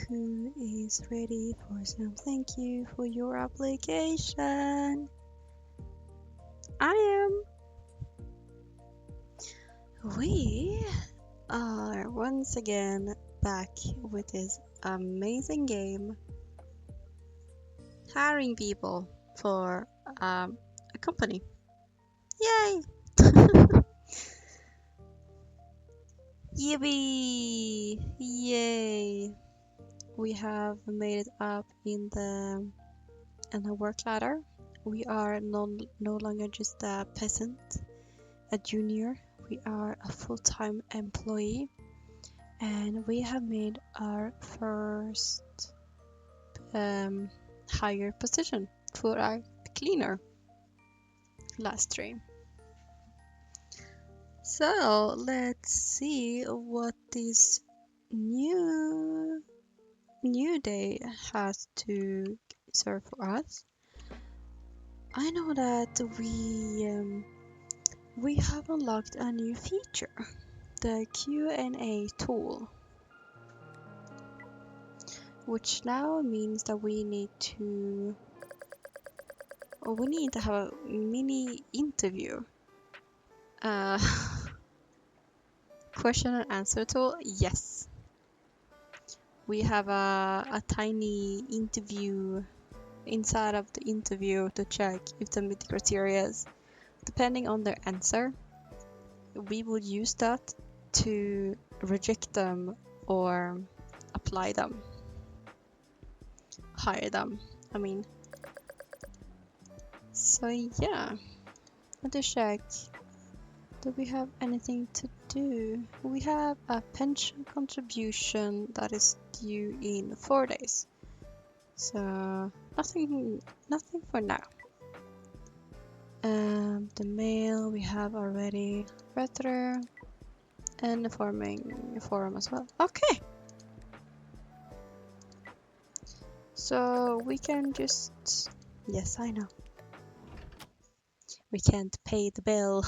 Who is ready for some thank you for your application? I am. We are once again back with this amazing game, hiring people for a company. Yay! Yippee! Yay! We have made it up in the work ladder. We are no longer just a peasant, a junior. We are a full-time employee, and we have made our first higher position for our cleaner last stream. So let's see what this new day has to serve for us. I know that we have unlocked a new feature, the Q&A tool, which now means that we need to have a mini interview. Question and answer tool, yes. We have a tiny interview inside of the interview to check if they meet the criteria. Depending on their answer, we will use that to reject them or apply them, hire them, I mean. So yeah, let us check. Do we have anything to do? We have a pension contribution that is due in 4 days. So nothing for now. The mail we have already read through, and the forum as well. Okay. So we can just, yes, I know. We can't pay the bill.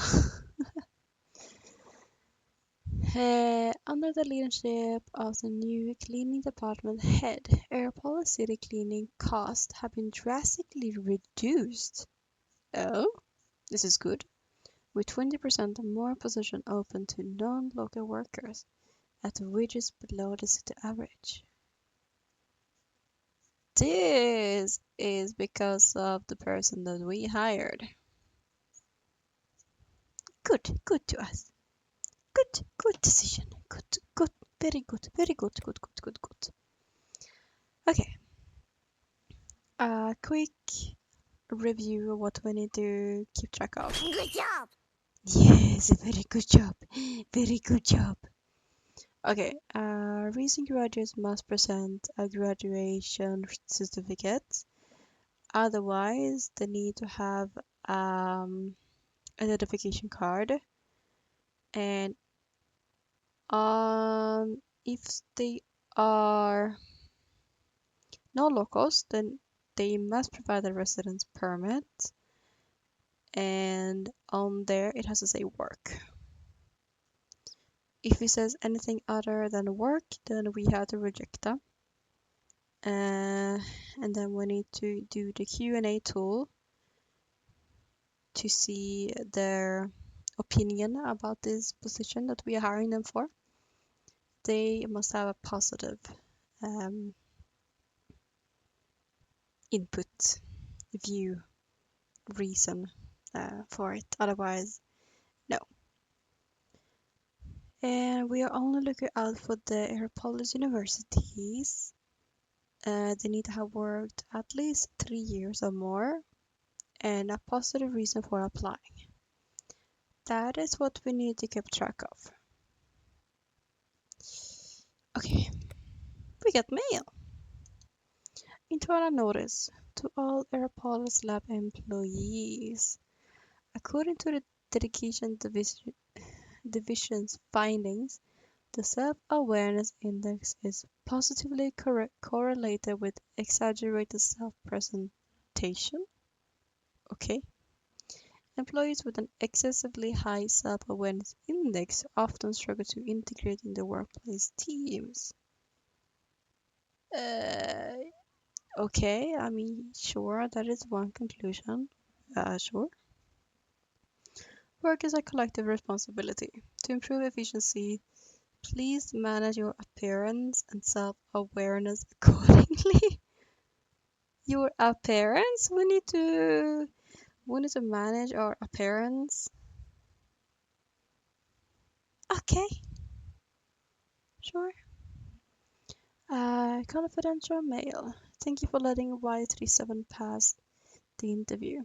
Under the leadership of the new cleaning department head, Airpolis city cleaning costs have been drastically reduced. Oh, this is good. With 20% more positions open to non-local workers at wages below the city average. This is because of the person that we hired. Good to us. Good decision. Good, very good. Okay. A quick review of what we need to keep track of. Good job! Yes, very good job. Okay, recent graduates must present a graduation certificate. Otherwise, they need to have identification card. And if they are non-locals, then they must provide a residence permit. And on there, it has to say work. If it says anything other than work, then we have to reject them. And then we need to do the Q&A tool to see their opinion about this position that we are hiring them for, they must have a positive input, view, reason for it. Otherwise, no. And we are only looking out for the Aeropolis universities. They need to have worked at least 3 years or more, and a positive reason for applying. That is what we need to keep track of. Okay, we got mail. Internal notice to all Aeropolis lab employees. According to the Dedication Division's findings, the self-awareness index is positively correlated with exaggerated self-presentation. Okay. Employees with an excessively high self-awareness index often struggle to integrate in the workplace teams. Okay, I mean, sure, that is one conclusion. Sure. Work is a collective responsibility. To improve efficiency, please manage your appearance and self-awareness accordingly. Your appearance? We need to manage our appearance. Okay. Sure. Confidential mail. Thank you for letting Y37 pass the interview.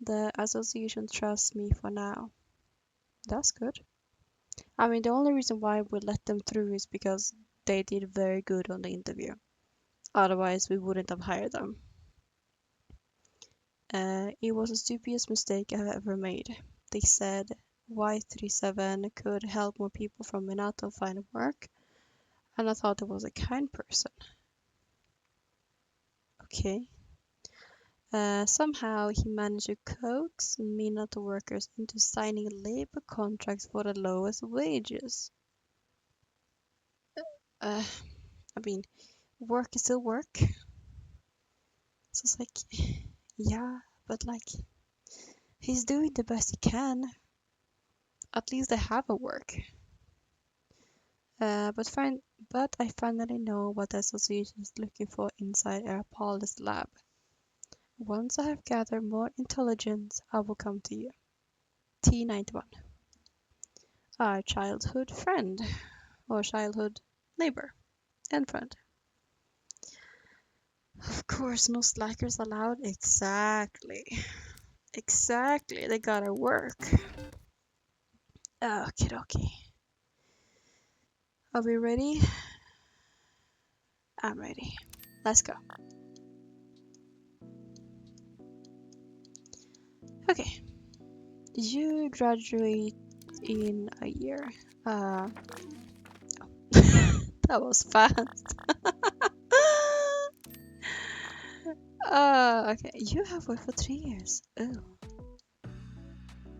The association trusts me for now. That's good. I mean, the only reason why we let them through is because they did very good on the interview. Otherwise, we wouldn't have hired them. It was the stupidest mistake I have ever made. They said Y37 could help more people from Minato find work, and I thought it was a kind person. Okay. Somehow he managed to coax Minato workers into signing labor contracts for the lowest wages. I mean, work is still work. So it's like, yeah, but like, he's doing the best he can. At least they have a work. But I finally know what the association is looking for inside Aeropolis lab. Once I have gathered more intelligence, I will come to you. T91. Our childhood friend, or childhood neighbor and friend. Of course, no slackers allowed. Exactly. Exactly. They gotta work. Okie dokie. Are we ready? I'm ready. Let's go. Okay. You graduate in a year. That was fast. Okay. You have worked for 3 years. Oh.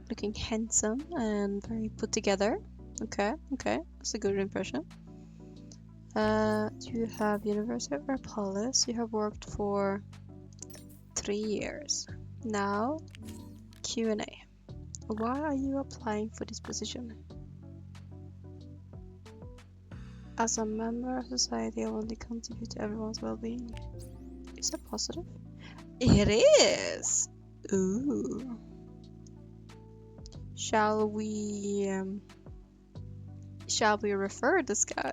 Looking handsome and very put together. Okay. That's a good impression. You have University of Aeropolis. You have worked for 3 years. Now, Q&A. Why are you applying for this position? As a member of society, I want to contribute to everyone's well-being. Is that positive? It is! Ooh. Shall we refer this guy?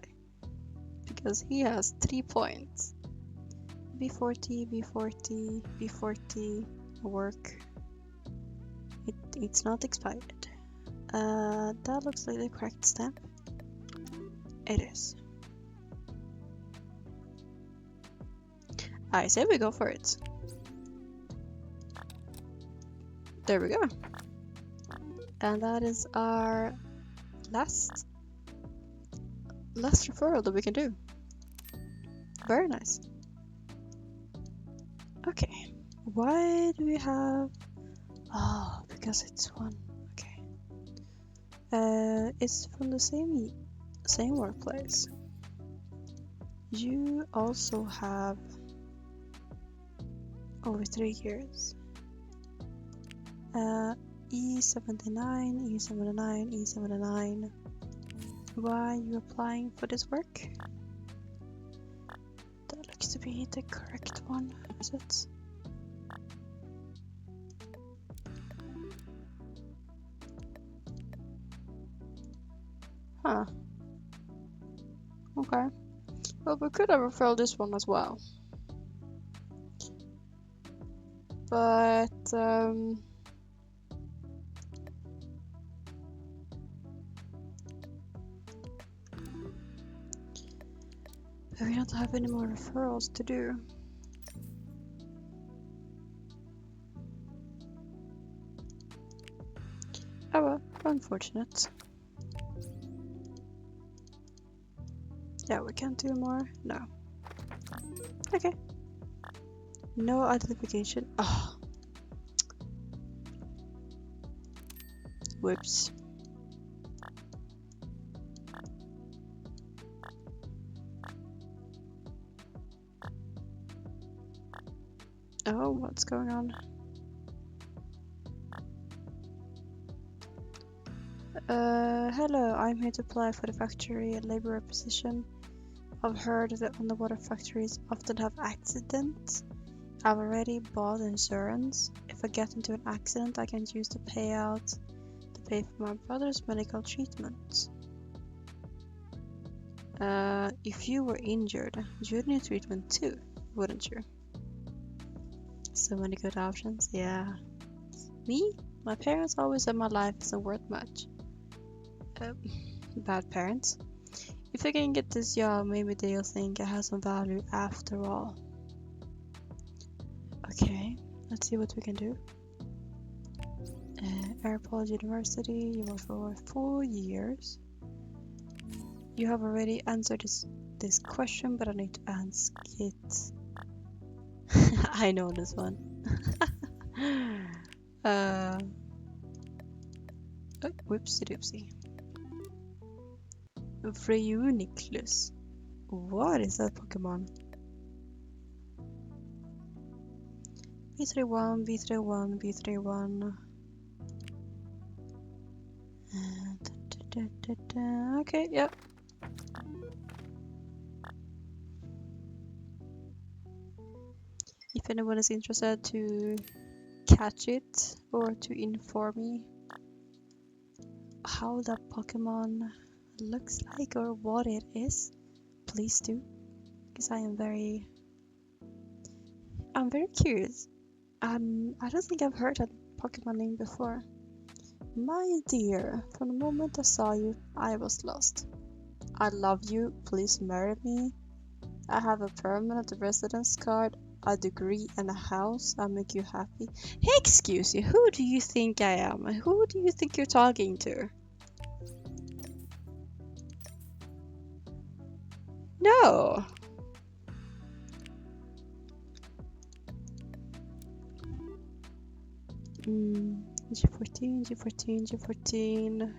Because he has 3 points. B40, work. It's not expired. That looks like the correct stamp. It is. I say we go for it. There we go. And that is our last referral that we can do. Very nice. Okay. Why do we have... Oh, because it's one. Okay. It's from the same workplace. You also have over 3 years. E79, E79, E79. Why are you applying for this work? That looks to be the correct one, is it? Huh. Okay. Well, we could have referred this one as well. But, we don't have any more referrals to do. Oh well, unfortunate. Yeah, we can't do more. No. Okay. No identification. Oh. Whoops. Oh, what's going on? Hello, I'm here to apply for the factory laborer position. I've heard that underwater factories often have accidents. I've already bought insurance. If I get into an accident, I can use the payout to pay for my brother's medical treatment. If you were injured, you'd need treatment too, wouldn't you? So many good options, yeah. Me? My parents always said my life isn't worth much. Bad parents. If I can get this job, maybe they'll think I have some value after all. Okay, let's see what we can do. Airport University, you worked for 4 years. You have already answered this question, but I need to ask it. I know this one. Oh, whoopsie doopsie. Freuniclus. What is that Pokemon? V31, V31, V31. Okay, yep. If anyone is interested to catch it or to inform me how that Pokemon looks like or what it is, please do, because I'm very curious. I don't think I've heard that Pokemon name before. My dear, from the moment I saw you, I was lost. I love you, please marry me. I have a permanent residence card, a degree and a house. I'll make you happy. Hey, excuse you, who do you think I am? Who do you think you're talking to? No. G14, G14, G14.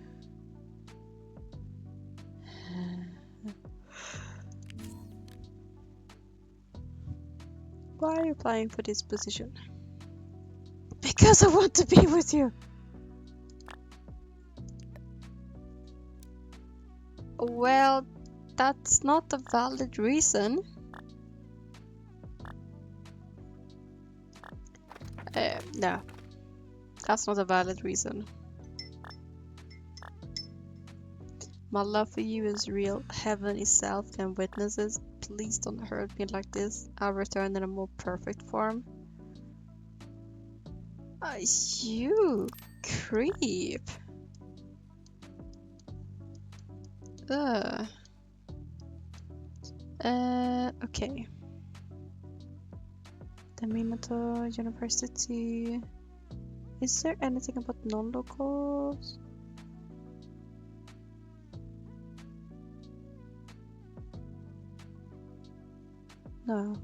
Why are you applying for this position? Because I want to be with you. Well, that's not a valid reason. No, that's not a valid reason. My love for you is real. Heaven itself can witnesses. Please don't hurt me like this. I'll return in a more perfect form. You creep. Okay. The Minato University. Is there anything about non-locals? No.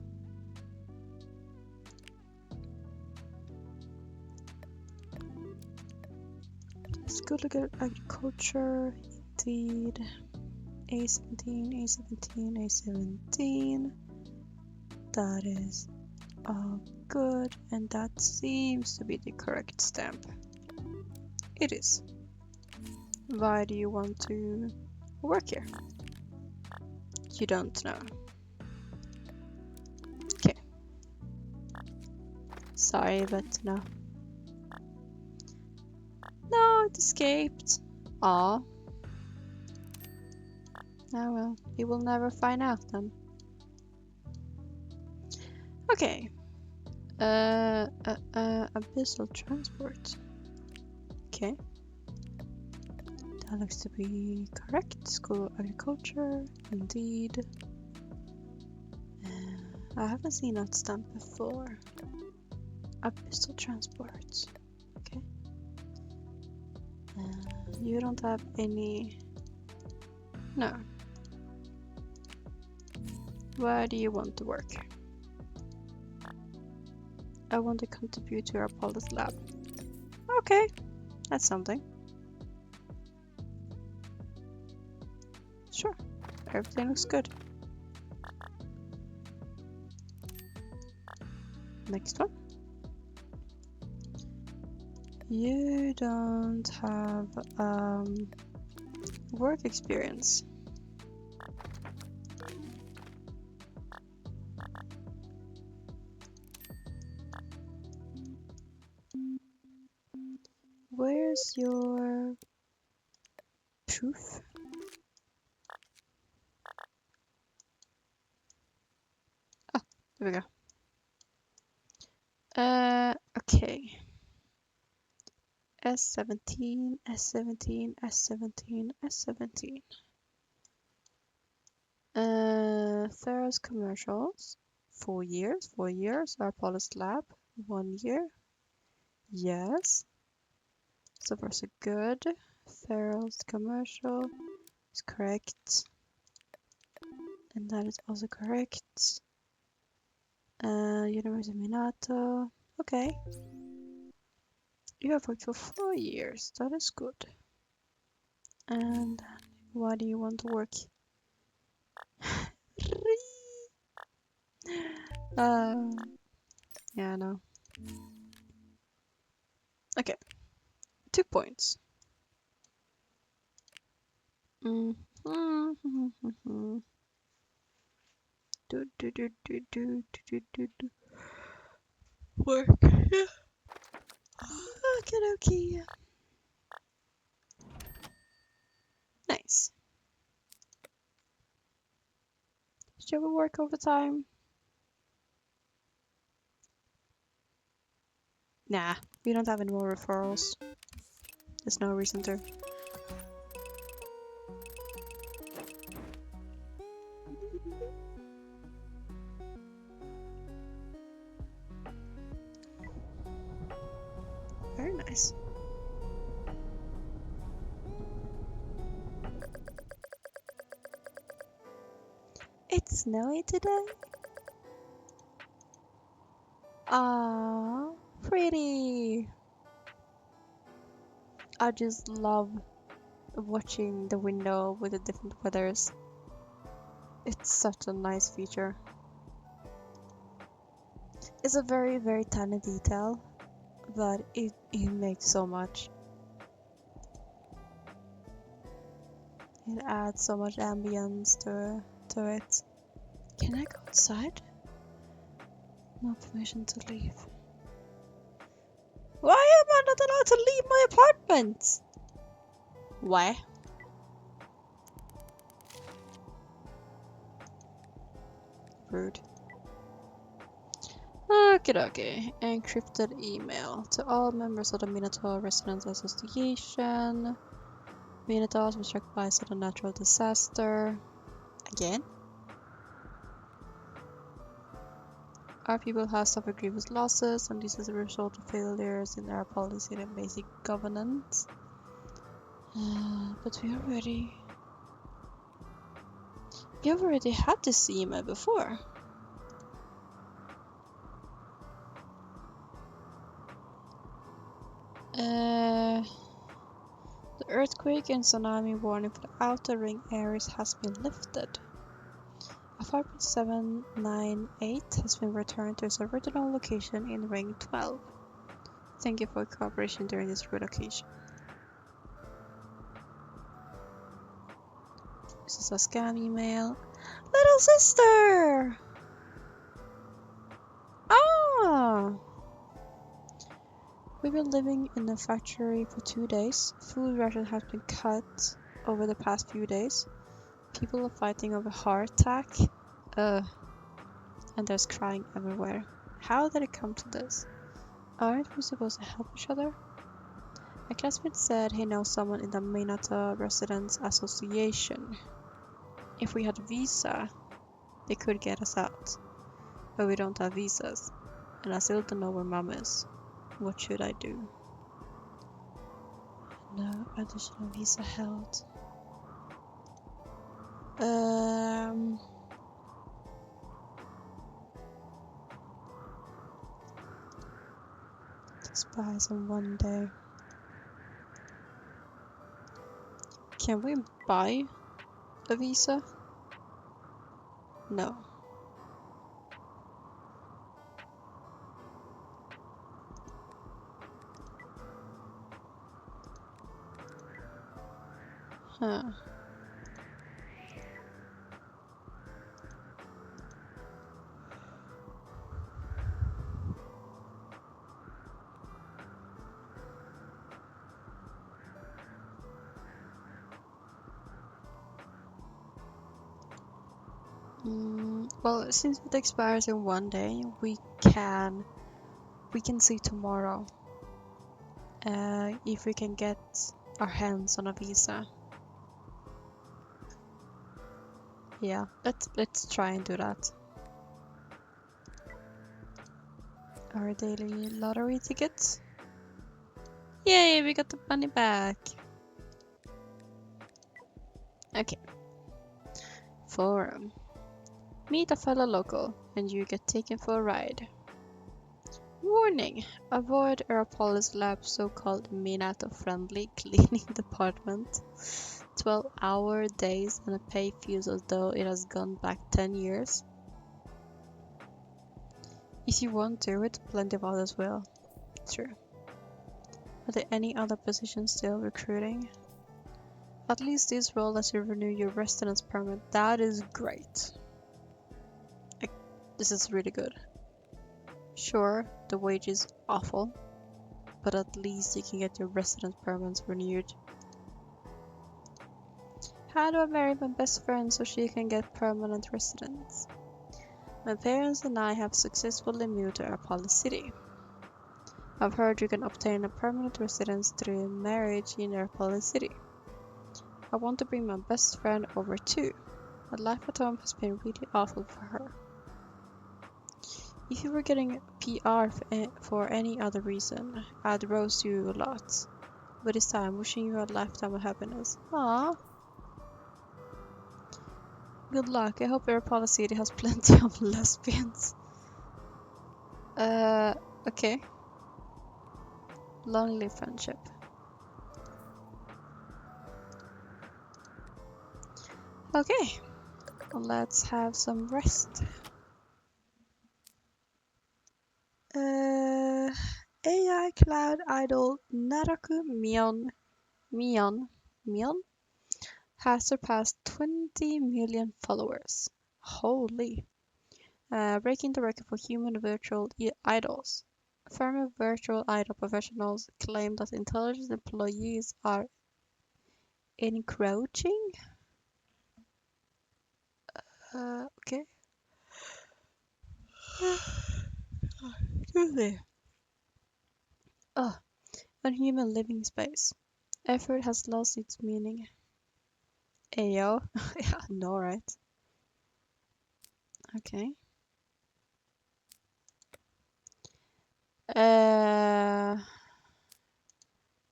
School of Agriculture, indeed. A17, A17, A17. That is all good, and that seems to be the correct stamp. It is. Why do you want to work here? You don't know. Okay. Sorry, but no. No, it escaped. Aw. Oh well, he will never find out then. Okay. Abyssal transport. Okay. That looks to be correct. School of Agriculture, indeed. I haven't seen that stamp before. Abyssal transport. Okay. You don't have any... No. Where do you want to work? I want to contribute to our policy lab. Okay, that's something. Sure, everything looks good. Next one. You don't have work experience. Where's your proof? Oh, there we go. Okay. S17, S17, S17, S17. Ferris commercials. 4 years, 4 years. Our policy lab, 1 year. Yes. So far so good. Ferrell's commercial is correct. And that is also correct. University of Minato. Okay. You have worked for 4 years. That is good. And why do you want to work? Yeah, no. Okay. 2 points. Do, do, do, do, do, do, do, do. Work. Okie dokie. Nice. Shall we work overtime? Nah, we don't have any more referrals. There's no reason to. Very nice. It's snowy today. Ah, pretty. I just love watching the window with the different weathers. It's such a nice feature. It's a very, very tiny detail, but it makes so much. It adds so much ambience to it. Can I go outside? No permission to leave. Why am I not allowed to leave my apartment? Why? Rude. Okay. Encrypted email to all members of the Minotaur Residents Association. Minotaurs were struck by a sudden natural disaster. Again? Our people have suffered grievous losses, and this is a result of failures in our policy and basic governance. But we already had this email before. The earthquake and tsunami warning for the outer ring areas has been lifted. A 5.798 has been returned to its original location in Ring 12. Thank you for your cooperation during this relocation. This is a scam email. Little sister! Ah! We've been living in a factory for 2 days. Food ration has been cut over the past few days. People are fighting over heart attack. And there's crying everywhere. How did it come to this? Aren't we supposed to help each other? My classmate said he knows someone in the Minato Residents Association. If we had a visa, they could get us out. But we don't have visas. And I still don't know where mom is. What should I do? No additional visa held. It expires in 1 day. Can we buy a visa? No. Huh. Well, since it expires in 1 day, we can see tomorrow if we can get our hands on a visa. Yeah, let's try and do that. Our daily lottery tickets. Yay, we got the money back. Okay. Forum. Meet a fellow local and you get taken for a ride. Warning! Avoid Aeropolis Lab's so-called Minato-friendly cleaning department. 12-hour days and a pay feels as though it has gone back 10 years. If you won't do it, plenty of others will. True. Are there any other positions still recruiting? At least this role lets you renew your residence permit. That is great. This is really good. Sure, the wage is awful, but at least you can get your residence permits renewed. How do I marry my best friend so she can get permanent residence? My parents and I have successfully moved to Airpolis City. I've heard you can obtain a permanent residence through marriage in Airpolis City. I want to bring my best friend over too. My life at home has been really awful for her. If you were getting PR for any other reason, I'd roast you a lot. But this time, wishing you a lifetime of happiness. Aww. Good luck. I hope Airpolis City has plenty of lesbians. Okay. Lonely friendship. Okay. Let's have some rest. AI cloud idol Naraku Mion has surpassed 20 million followers. Holy. Breaking the record for human virtual idols. Former virtual idol professionals claim that intelligent employees are encroaching. Okay. Excuse me. Oh, unhuman living space. Effort has lost its meaning. Ayo. Yeah, no, right? Okay.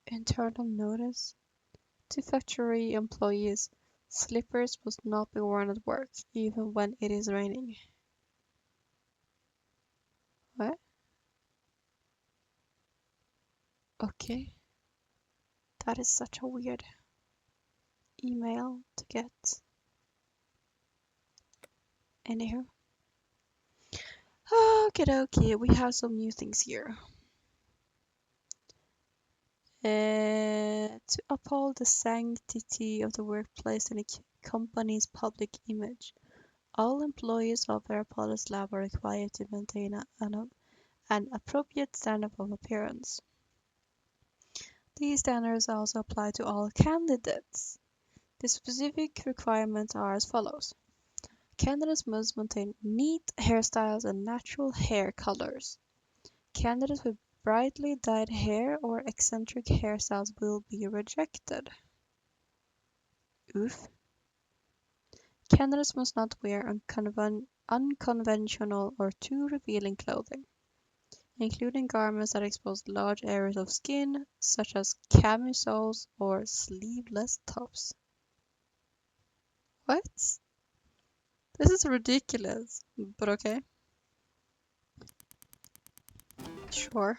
Internal notice to factory employees. Slippers must not be worn at work, even when it is raining. What? Okay. That is such a weird email to get. Anywho. Okie dokie, we have some new things here. To uphold the sanctity of the workplace and company's public image. All employees of Aeropolis Lab are required to maintain an appropriate standard of appearance. These standards also apply to all candidates. The specific requirements are as follows. Candidates must maintain neat hairstyles and natural hair colors. Candidates with brightly dyed hair or eccentric hairstyles will be rejected. Oof. Candidates must not wear unconventional or too revealing clothing, including garments that expose large areas of skin, such as camisoles or sleeveless tops. What? This is ridiculous, but okay. Sure.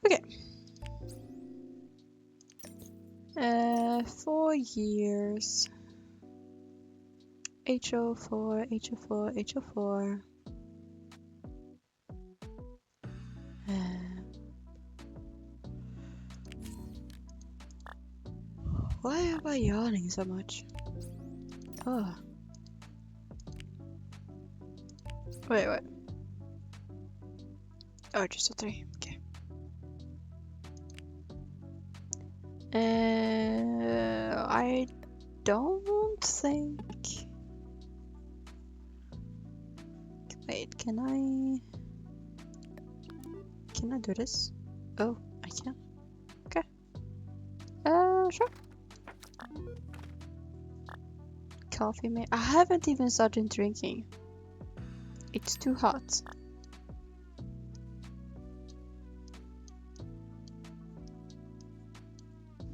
Okay. 4 years. HO4, HO4, HO4. Why am I yawning so much? Oh. Wait. Oh, just a 3. Okay. I don't think... Wait, can I do this? Oh, I can. Okay. Sure. Coffee mate. I haven't even started drinking. It's too hot.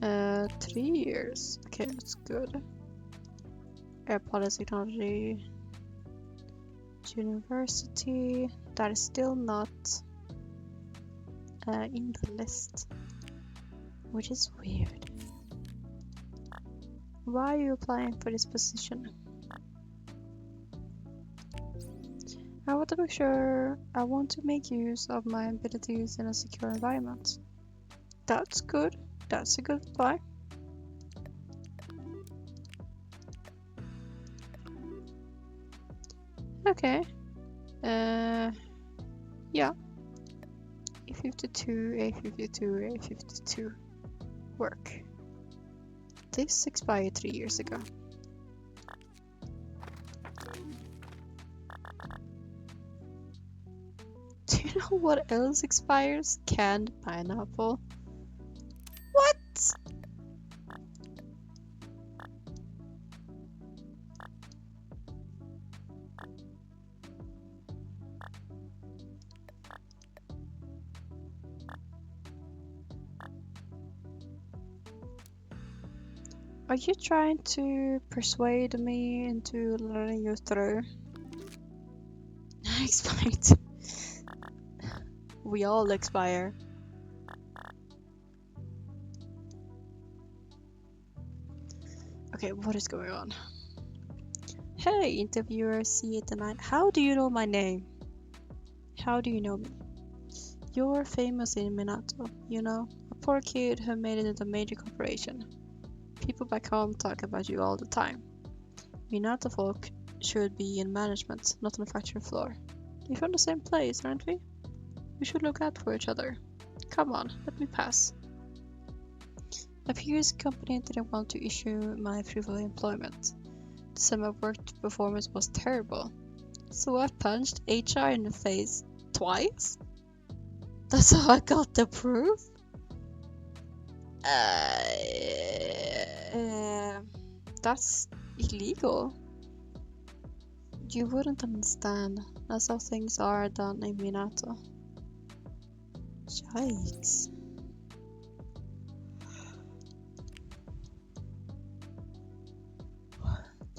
Uh, 3 years. Okay, that's good. Airport Technology University. That is still not in the list, which is weird. Why are you applying for this position? I want to make use of my abilities in a secure environment. That's good. That's a good reply. Okay. Yeah. A52, A52, A52. Work. This expired 3 years ago. Do you know what else expires? Canned pineapple. What? Are you trying to persuade me into letting you through? Expired. We all expire. Okay, what is going on? Hey, interviewer C89. How do you know my name? How do you know me? You're famous in Minato, you know? A poor kid who made it into a major corporation. People back home talk about you all the time. Minato folk should be in management, not on the factory floor. We're from the same place, aren't we? We should look out for each other. Come on, let me pass. A previous company didn't want to issue my proof of employment. The summer work performance was terrible. So I punched HR in the face twice? That's how I got the proof? That's illegal. You wouldn't understand. That's how things are done in Minato. Yikes.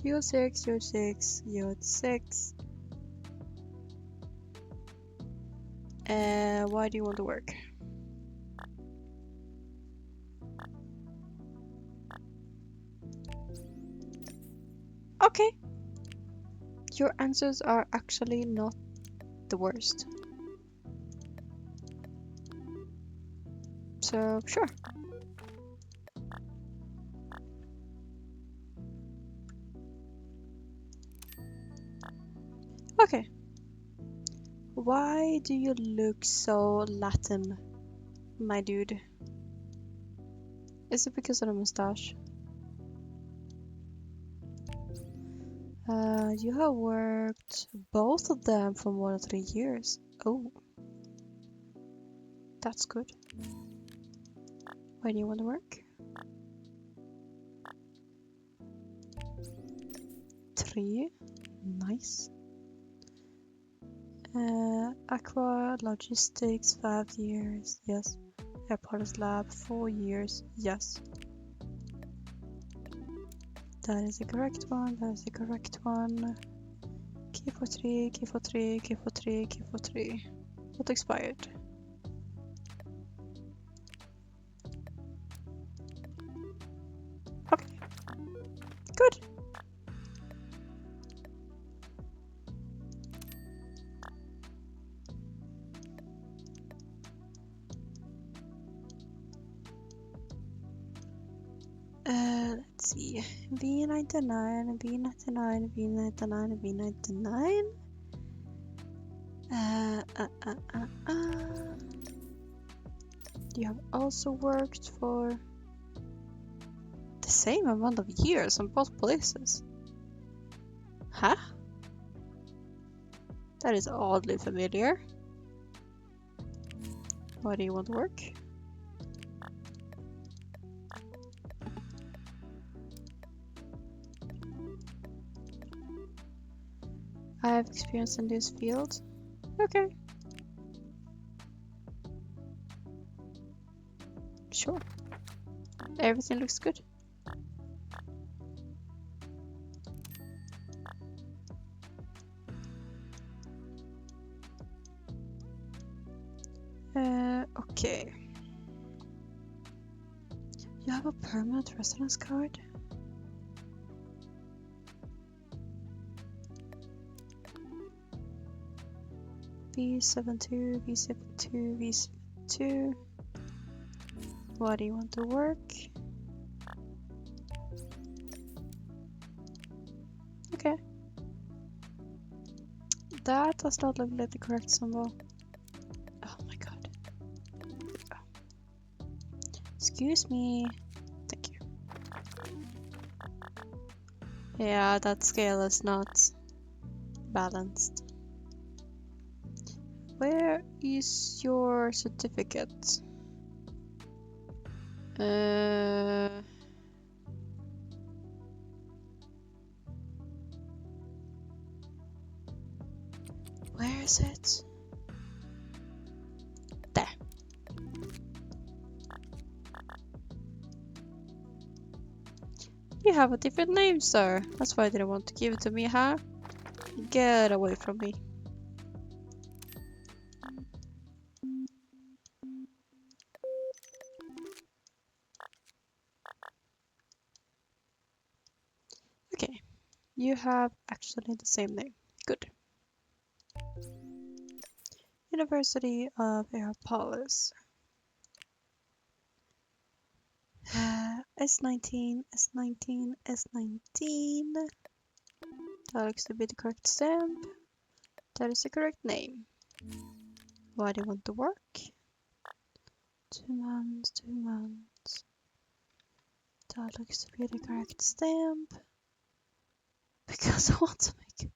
You're 6, you're 6, you're 6. Why do you want to work? Okay. Your answers are actually not the worst. So, sure. Okay. Why do you look so Latin, my dude? Is it because of the mustache? You have worked both of them for more than 3 years. Oh, that's good. Where do you want to work? 3. Nice. Aqua Logistics 5 years. Yes. Airport Lab 4 years. Yes. That is the correct one. That is the correct one. Key for 3, key for 3, key for 3, key for 3. What expired? Okay. Good. Let's see. V99, V99, V99, V99. You have also worked for the same amount of years on both places. Huh? That is oddly familiar. Why do you want to work? I have experience in this field. Okay. Sure. Everything looks good. Okay. You have a permanent residence card? V72, V72, V72. Why do you want to work? Okay. That does not look like the correct symbol. Oh my god. Oh. Excuse me. Thank you. Yeah, that scale is not balanced. Where is your certificate? Where is it? There. You have a different name, sir. That's why I didn't want to give it to me, huh? Get away from me. Okay. You have actually the same name. Good. University of Aeropolis. S19, S19, S19. That looks to be the correct stamp. That is the correct name. Why do you want to work? 2 months, 2 months. That looks to be the correct stamp. Because I want to make...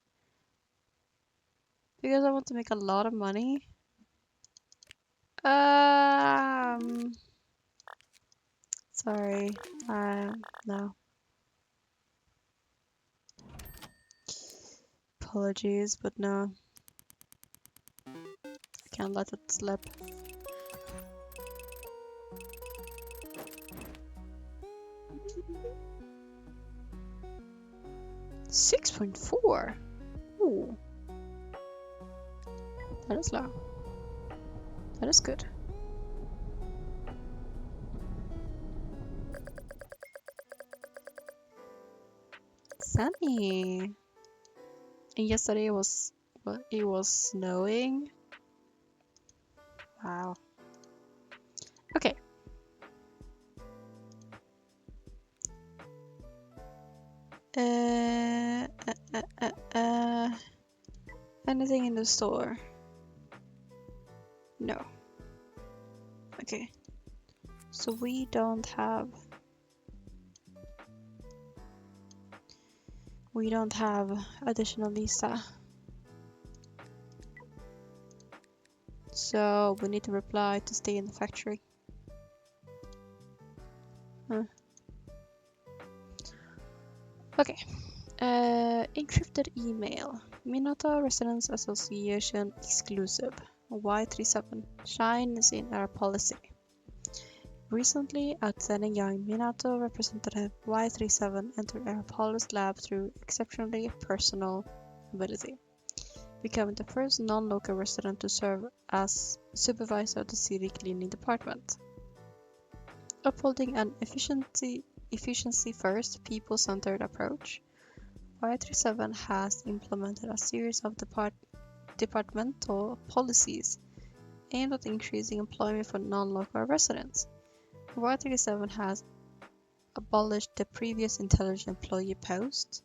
Because I want to make a lot of money. Sorry. No. Apologies, but no. I can't let it slip. $6.4. Ooh. That is low. That is good. Sunny. And yesterday it was snowing. Wow. Okay. anything in the store? No. Okay. So we don't have additional Lisa. So we need to reply to stay in the factory. Okay. Encrypted email. Minato Residents Association exclusive. Y37 shines in our policy. Recently, outstanding young Minato representative Y37 entered Aeropolis lab through exceptionally personal ability, becoming the first non-local resident to serve as supervisor of the city cleaning department. Upholding an efficiency-first, people-centered approach, Y37 has implemented a series of departmental policies aimed at increasing employment for non-local residents. Y37 has abolished the previous intelligent employee post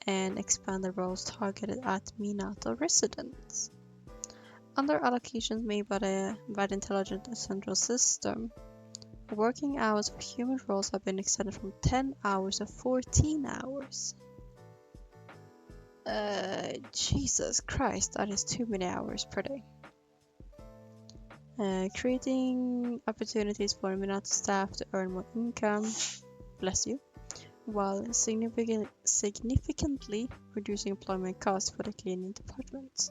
and expanded roles targeted at Minato residents. Under allocations made by the Intelligent Central System, working hours for human roles have been extended from 10 hours to 14 hours. Jesus Christ, that is too many hours per day. Creating opportunities for Minato staff to earn more income, bless you, while significantly reducing employment costs for the cleaning department.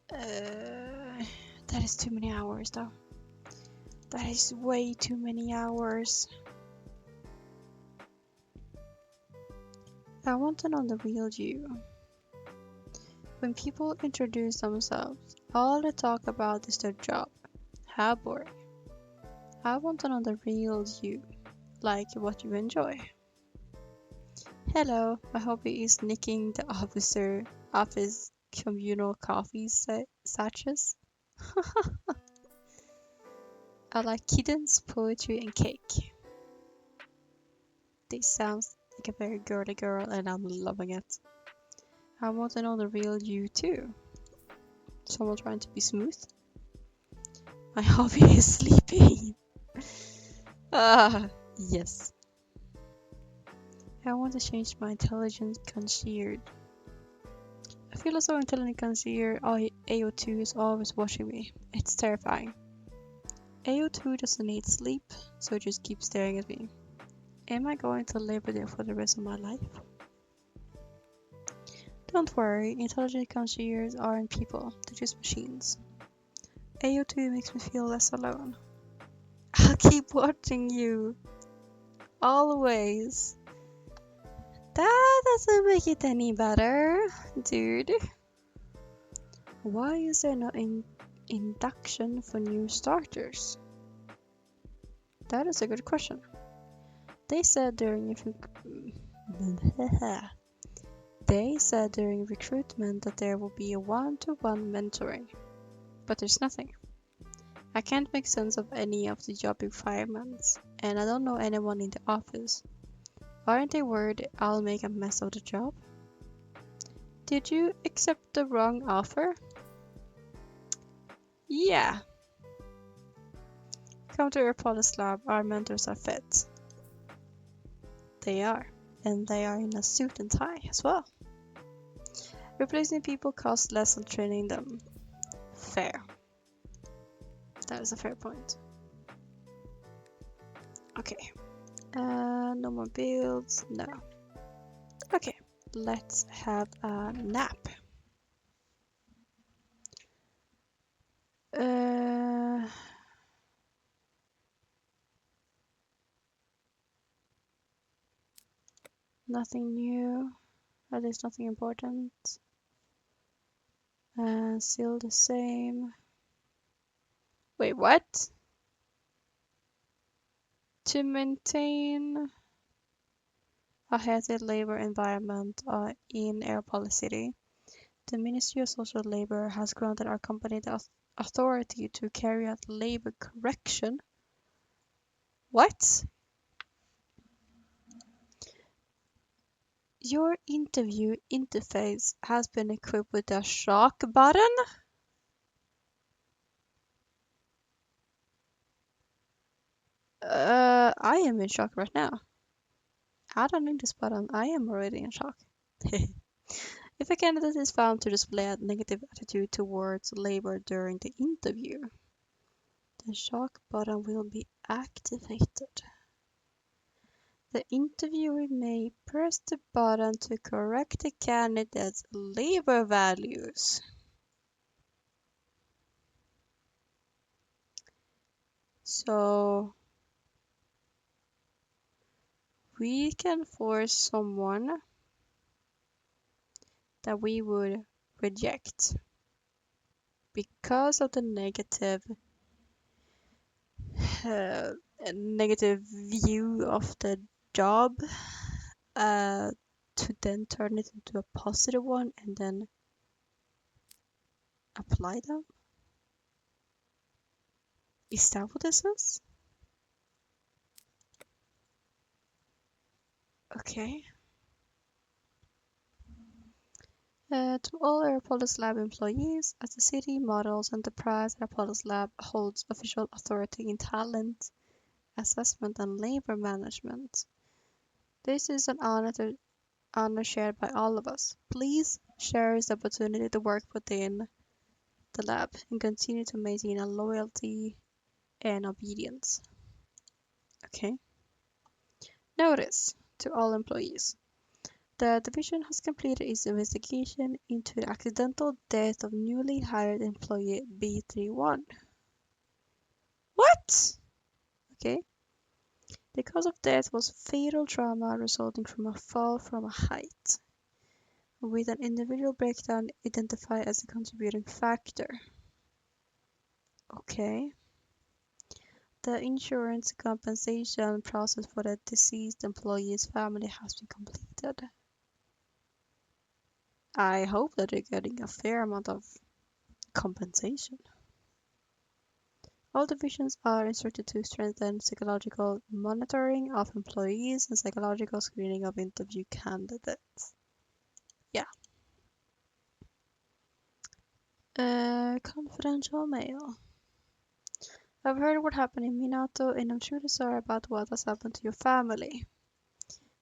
That is too many hours though. That is way too many hours. I want to know the real you. When people introduce themselves, all they talk about is their job. How boring. I want to know the real you, like what you enjoy. Hello, my hobby is nicking the office communal coffee sachets. I like kittens, poetry, and cake. This sounds like a very girly girl and I'm loving it. I want to know the real you too. Someone trying to be smooth? My hobby is sleeping. Yes. I want to change my intelligent concierge. I feel so intelligent concierge. AO2 is always watching me. It's terrifying. AO2 doesn't need sleep, so it just keeps staring at me. Am I going to live with it for the rest of my life? Don't worry, intelligent concierges aren't people, they're just machines. AO2 makes me feel less alone. I'll keep watching you. Always. That doesn't make it any better, dude. Why is there no induction for new starters? That is a good question. They said during recruitment that there will be a one-to-one mentoring, but there's nothing. I can't make sense of any of the job requirements, and I don't know anyone in the office. Aren't they worried I'll make a mess of the job? Did you accept the wrong offer? Yeah. Come to our police lab, our mentors are fit. They are, and they are in a suit and tie as well. Replacing people costs less than training them. Fair. That is a fair point. Okay. No more builds. No. Okay. Let's have a nap. Nothing new. At least nothing important. Still the same. Wait, what? To maintain a healthy labor environment in Aeropolis City, the Ministry of Social Labor has granted our company the authority to carry out labor correction. What? Your interview interface has been equipped with a shock button. I am in shock right now. I don't need this button. I am already in shock. If a candidate is found to display a negative attitude towards labor during the interview, the shock button will be activated. The interviewer may press the button to correct the candidate's labor values. So we can force someone that we would reject because of the uh, negative view of the job, uh, to then turn it into a positive one and then apply them. Is that what this is? Okay. To all Aeropolis Lab employees, as the city models enterprise, Aeropolis Lab holds official authority in talent assessment and labor management. This is an honor shared by all of us. Please cherish the opportunity to work within the lab and continue to maintain a loyalty and obedience. Okay. Notice to all employees. The division has completed its investigation into the accidental death of newly hired employee B31. What? Okay. The cause of death was fatal trauma resulting from a fall from a height, with an individual breakdown identified as a contributing factor. Okay. The insurance compensation process for the deceased employee's family has been completed. I hope that they're getting a fair amount of compensation. All divisions are instructed to strengthen psychological monitoring of employees and psychological screening of interview candidates. Yeah. Confidential mail. I've heard what happened in Minato and I'm truly sorry about what has happened to your family.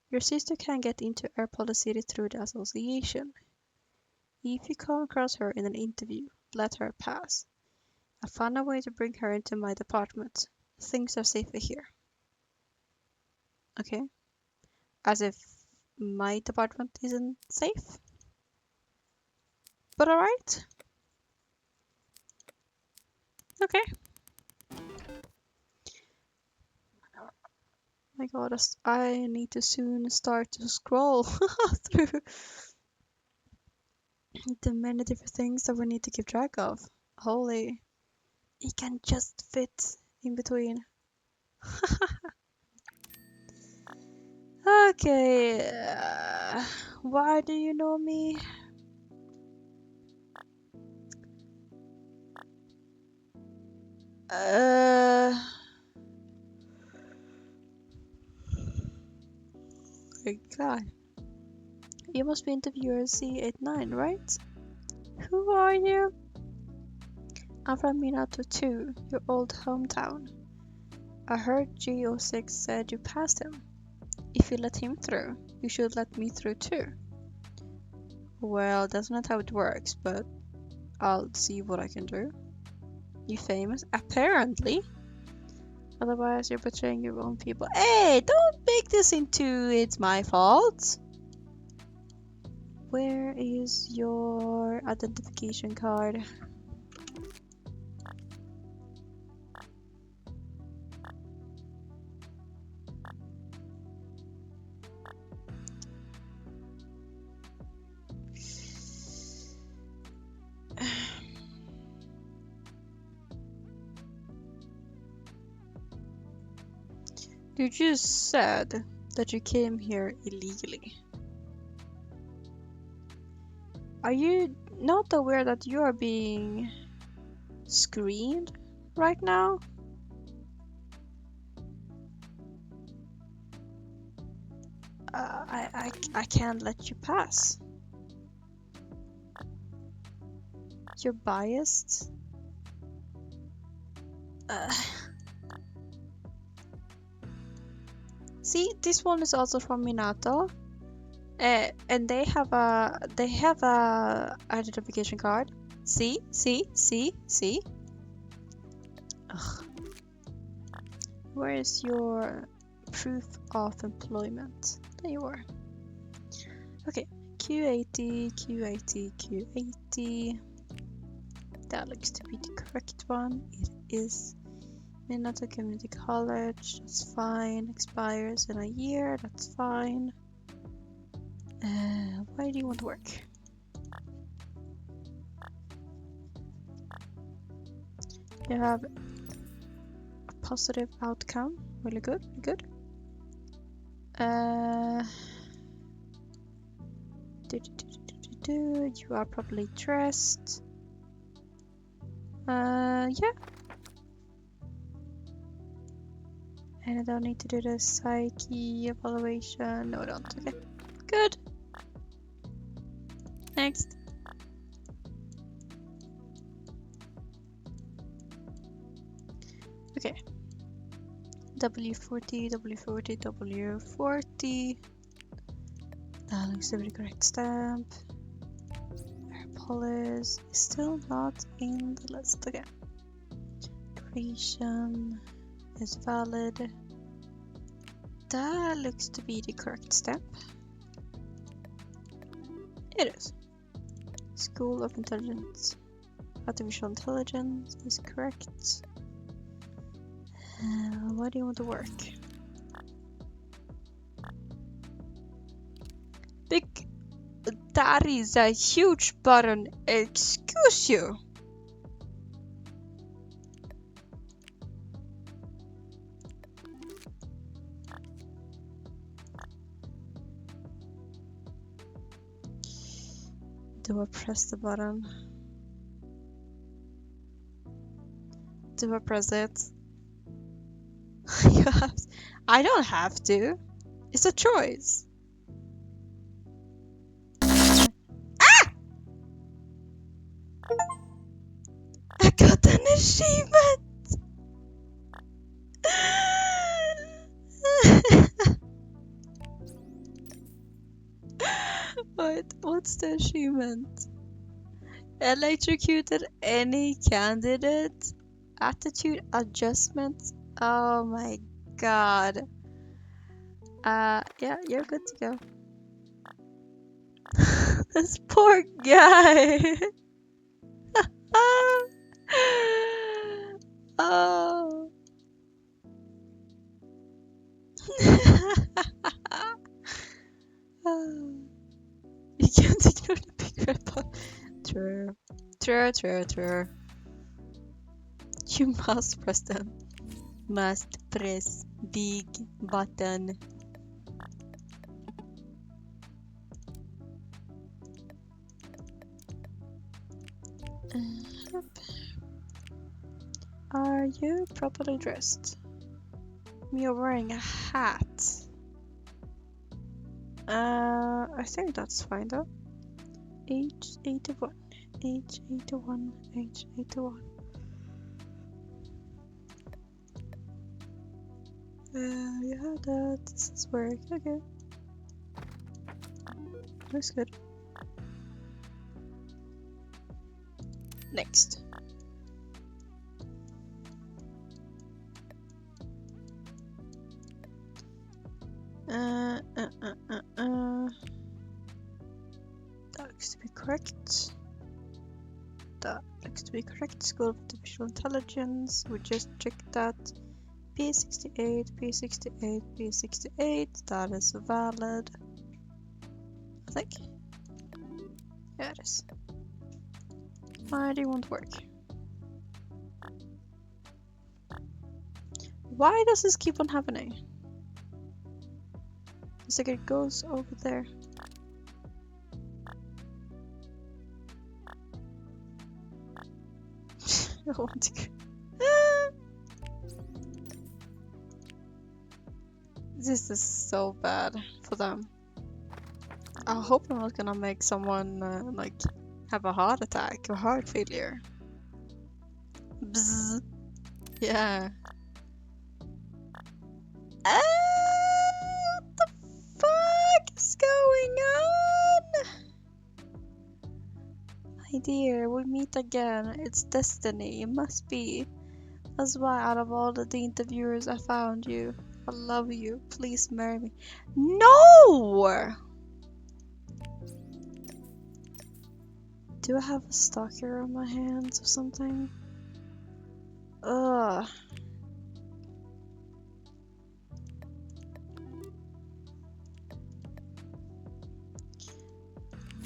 Your sister can get into Airport City through the association. If you come across her in an interview, let her pass. I found a way to bring her into my department. Things are safer here. Okay? As if my department isn't safe. But alright. Okay. My god, I need to soon start to scroll through the many different things that we need to keep track of. Holy. It can just fit in between. Okay. Why do you know me? My god. You must be interviewer C89, right? Who are you? I'm from Minato 2, your old hometown. I heard G06 said you passed him. If you let him through, you should let me through too. Well, that's not how it works, but I'll see what I can do. You famous? Apparently. Otherwise, you're betraying your own people. Hey, don't make this into it's my fault. Where is your identification card? You just said that you came here illegally. Are you not aware that you are being screened right now? I can't let you pass. You're biased. See, this one is also from Minato, and they have a identification card. See. Ugh. Where is your proof of employment? There you are. Okay, Q80. That looks to be the correct one. It is. Minato Community College, that's fine. Expires in a year, that's fine. Why do you want to work? You have a positive outcome. Really good, really good. You are properly dressed. Yeah. And I don't need to do the psyche evaluation. No, I don't. Okay. Good. Next. Okay. W40. That looks like the correct stamp. Police is still not in the list. Okay. Creation is valid. That looks to be the correct stamp. It is. School of Intelligence. Artificial Intelligence is correct. Why do you want to work? That is a huge button. Excuse you. Do I press the button? Do I press it? You have to. I don't have to. It's a choice. I got an achievement! What's the achievement? Electrocuted any candidate? Attitude adjustment? Oh my god. Yeah, you're good to go. This poor guy. Oh. You can't ignore the big red button. True. You must press them. Must press big button. Are you properly dressed? You're wearing a hat. I think that's fine though. H81. Yeah, that's work. Okay. Looks good. Next. That looks to be correct. School of Artificial Intelligence. We just checked that. P68. That is valid. I think. Yeah, it is. Why do you want to work? Why does this keep on happening? It's like it goes over there. I want to go. This is so bad for them. I hope I'm not gonna make someone like have a heart attack or heart failure. Bzz. Yeah. What the fuck is going on? My dear, we meet again. It's destiny. It must be. That's why out of all the interviewers I found you. I love you. Please marry me. No! Do I have a stalker on my hands or something? Ugh.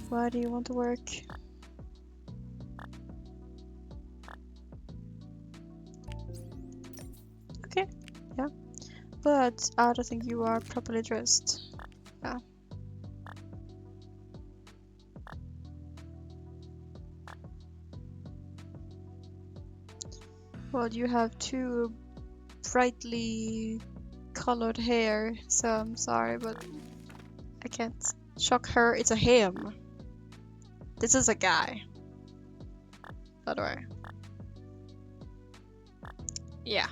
Why do you want to work? Okay, yeah. But I don't think you are properly dressed. Yeah. Well, you have two brightly colored hair, so I'm sorry, but I can't shock her. It's a him. This is a guy, by the way. Yeah.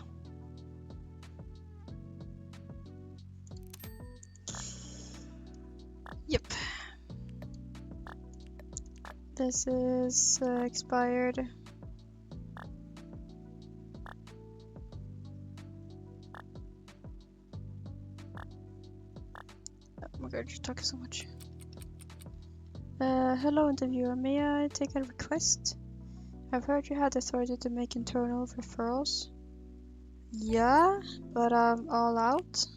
Yep. This is expired. Oh my god, you're talking so much. Hello interviewer, may I take a request? I've heard you had authority to make internal referrals. Yeah, but I'm all out.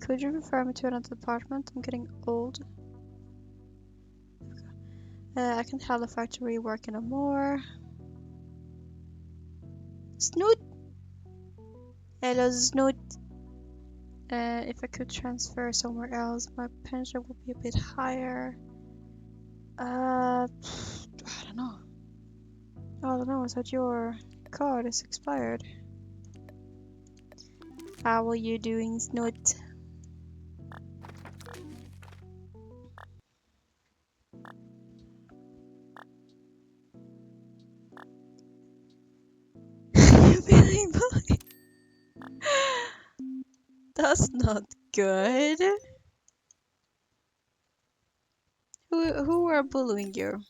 Could you refer me to another department? I'm getting old. I can handle the factory working on more. Snoot! Hello, Snoot. If I could transfer somewhere else, my pension would be a bit higher. I don't know. I don't know, is that your card is expired? How are you doing, Snoot? You're feeling bullied? That's not good. Who are bullying you?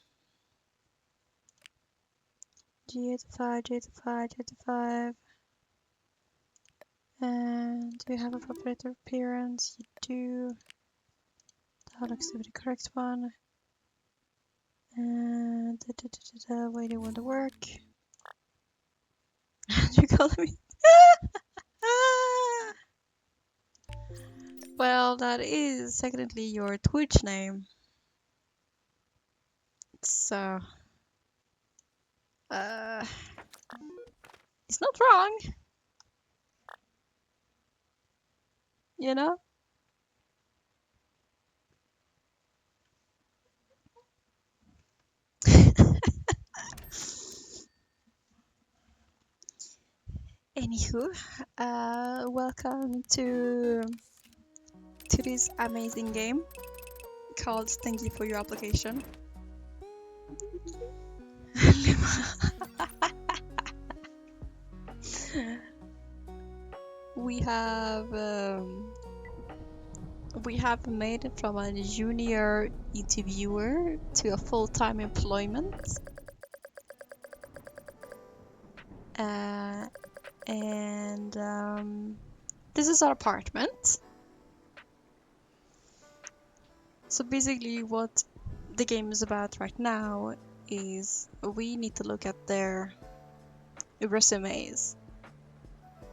G85, G85, G85. And do you have a proper appearance? You do. That looks to be the correct one. And where do you want to work? You calling me? Well, that is technically your Twitch name. So, it's not wrong, you know? Anywho, welcome to this amazing game called Thank You for Your Application. We have made it from a junior interviewer to a full-time employment. And this is our apartment. So basically what the game is about right now is we need to look at their resumes.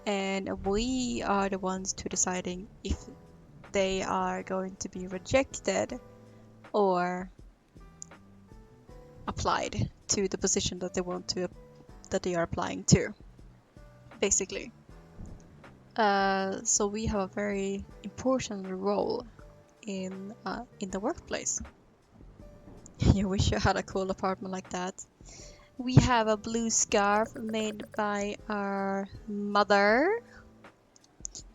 And we are the ones to deciding if they are going to be rejected or applied to the position that they are applying to, basically. So we have a very important role in the workplace. You wish you had a cool apartment like that. We have a blue scarf made by our mother.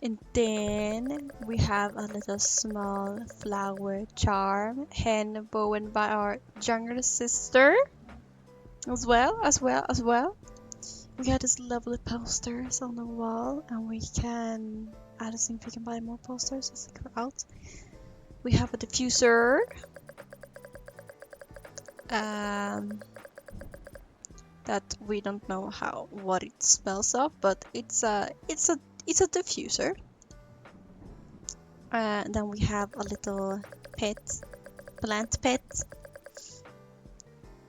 And then we have a little small flower charm hand woven by our younger sister as well. We got these lovely posters on the wall, and we can, I don't think we can buy more posters. I think we're out. We have a diffuser. That we don't know what it smells of, but it's a diffuser. Then we have a little plant pet.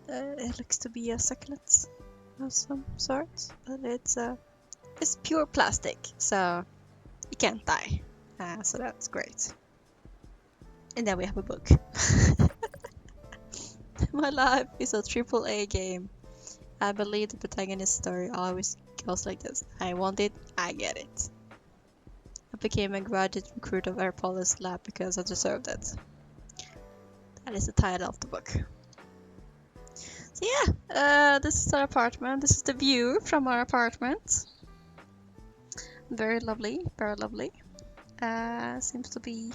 It looks to be a succulent of some sort, but it's pure plastic, so it can't die. So that's great. And then we have a book. My life is a AAA game. I believe the protagonist's story always goes like this. I want it, I get it. I became a graduate recruit of Airpolis Lab because I deserved it. That is the title of the book. So yeah, this is our apartment. This is the view from our apartment. Very lovely, very lovely. Seems to be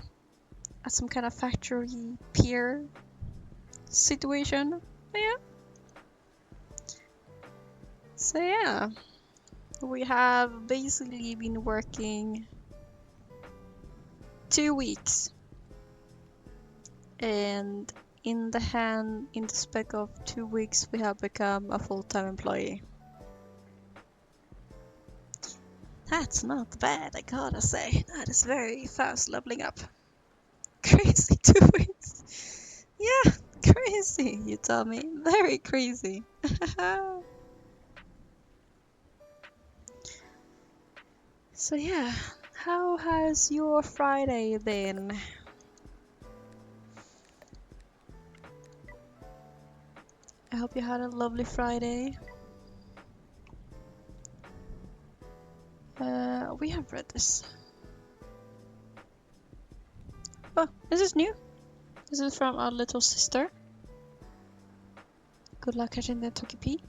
at some kind of factory pier situation. Yeah. So yeah, we have basically been working 2 weeks, and in the spec of 2 weeks, we have become a full-time employee. That's not bad, I gotta say. That is very fast leveling up. Crazy 2 weeks. Yeah, crazy, you tell me. Very crazy. So yeah, how has your Friday been? I hope you had a lovely Friday. We have read this. Oh, this is new. This is from our little sister. Good luck catching the Togepi.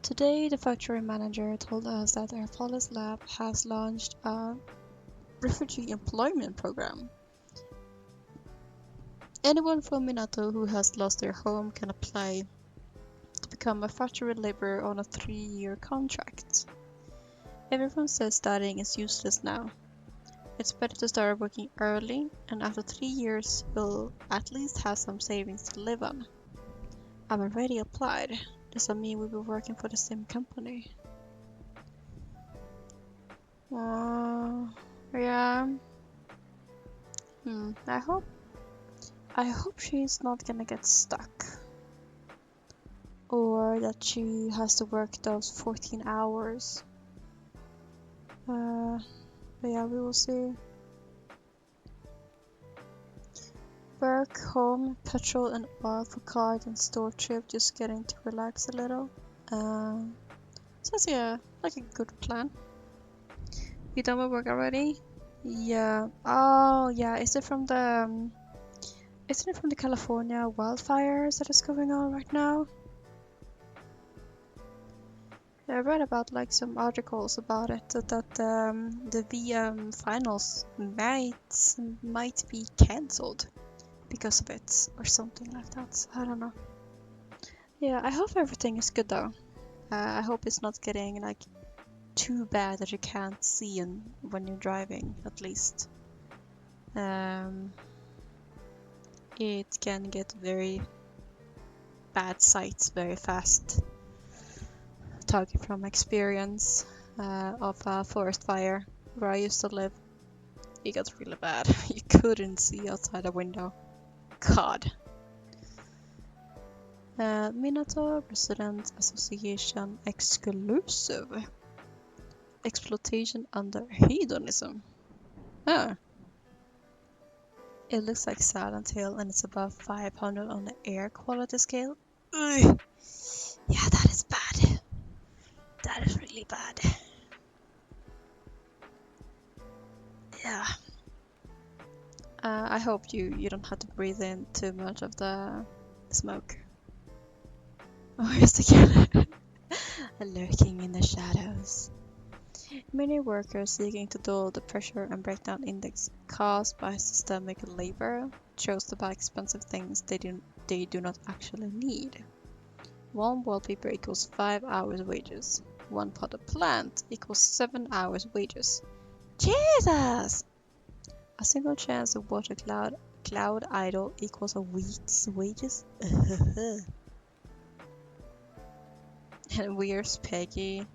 Today, the factory manager told us that our Police lab has launched a refugee employment program. Anyone from Minato who has lost their home can apply to become a factory laborer on a 3-year contract. Everyone says studying is useless now. It's better to start working early, and after 3 years, you'll at least have some savings to live on. I've already applied. Does that mean we'll be working for the same company? Yeah. I hope she's not gonna get stuck. Or that she has to work those 14 hours. But yeah, we will see. Work, home, petrol and oil for car and store trip, just getting to relax a little. Sounds yeah, like a good plan. You done with work already? Yeah. Oh yeah, isn't it from the California wildfires that is going on right now? Yeah, I read about like some articles about it that the VM finals might be cancelled because of it or something like that. I don't know. Yeah, I hope everything is good though. I hope it's not getting like too bad that you can't see when you're driving, at least. It can get very bad sights very fast. Talking from experience of a forest fire where I used to live, it got really bad. You couldn't see outside the window. God. Minato Resident Association exclusive. Exploitation under hedonism. Ah. It looks like Silent Hill and it's above 500 on the air quality scale. Ugh. Yeah, that is bad. That is really bad. Yeah. I hope you don't have to breathe in too much of the smoke. Oh, here's the killer. Lurking in the shadows. Many workers seeking to dull the pressure and breakdown index caused by systemic labor chose to buy expensive things they do not actually need. One wallpaper equals 5 hours wages. One potted plant equals 7 hours wages. Jesus! A single chance of water cloud idle equals a week's wages? And where's Peggy?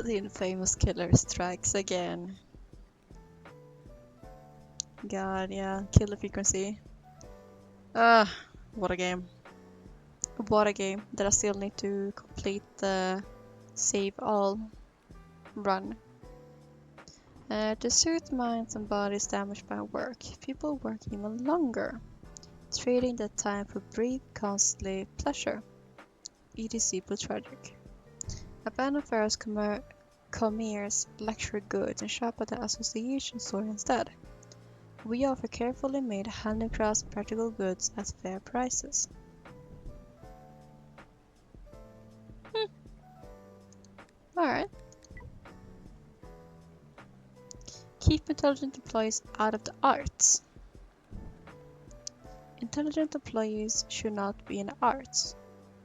The infamous killer strikes again. God, yeah, killer frequency. What a game. What a game that I still need to complete the save all run. To soothe minds and bodies damaged by work, people work even longer, trading that time for brief, costly pleasure. EDC but tragic. Abandon Ferris commerce, luxury goods, and shop at the association store instead. We offer carefully made handicrafts and practical goods at fair prices. Alright. Keep intelligent employees out of the arts. Intelligent employees should not be in the arts.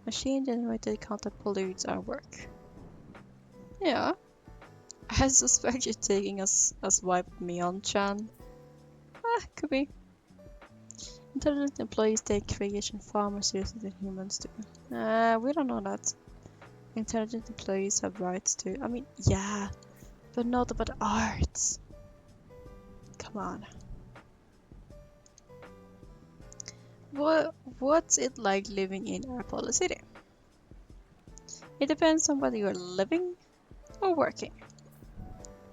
Machine-generated content pollutes our work. Yeah. I suspect you're taking a swipe at me on Chan. Could be. Intelligent employees take creation far more seriously than humans do. We don't know that. Intelligent employees have rights too. I mean, yeah, but not about arts. Come on. What's it like living in Apollo City? It depends on whether you're living or working.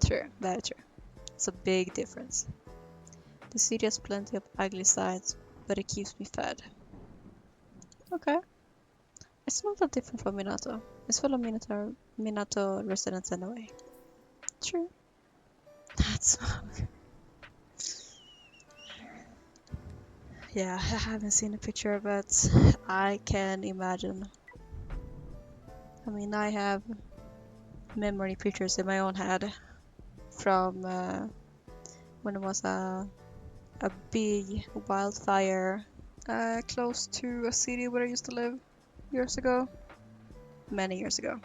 True, very true. It's a big difference. The city has plenty of ugly sides, but it keeps me fed. Okay. It's not that different from Minato. It's full of Minato residents anyway. True. That's yeah, I haven't seen a picture, but I can imagine. I mean, I have memory pictures in my own head from when it was a big wildfire close to a city where I used to live years ago. Many years ago.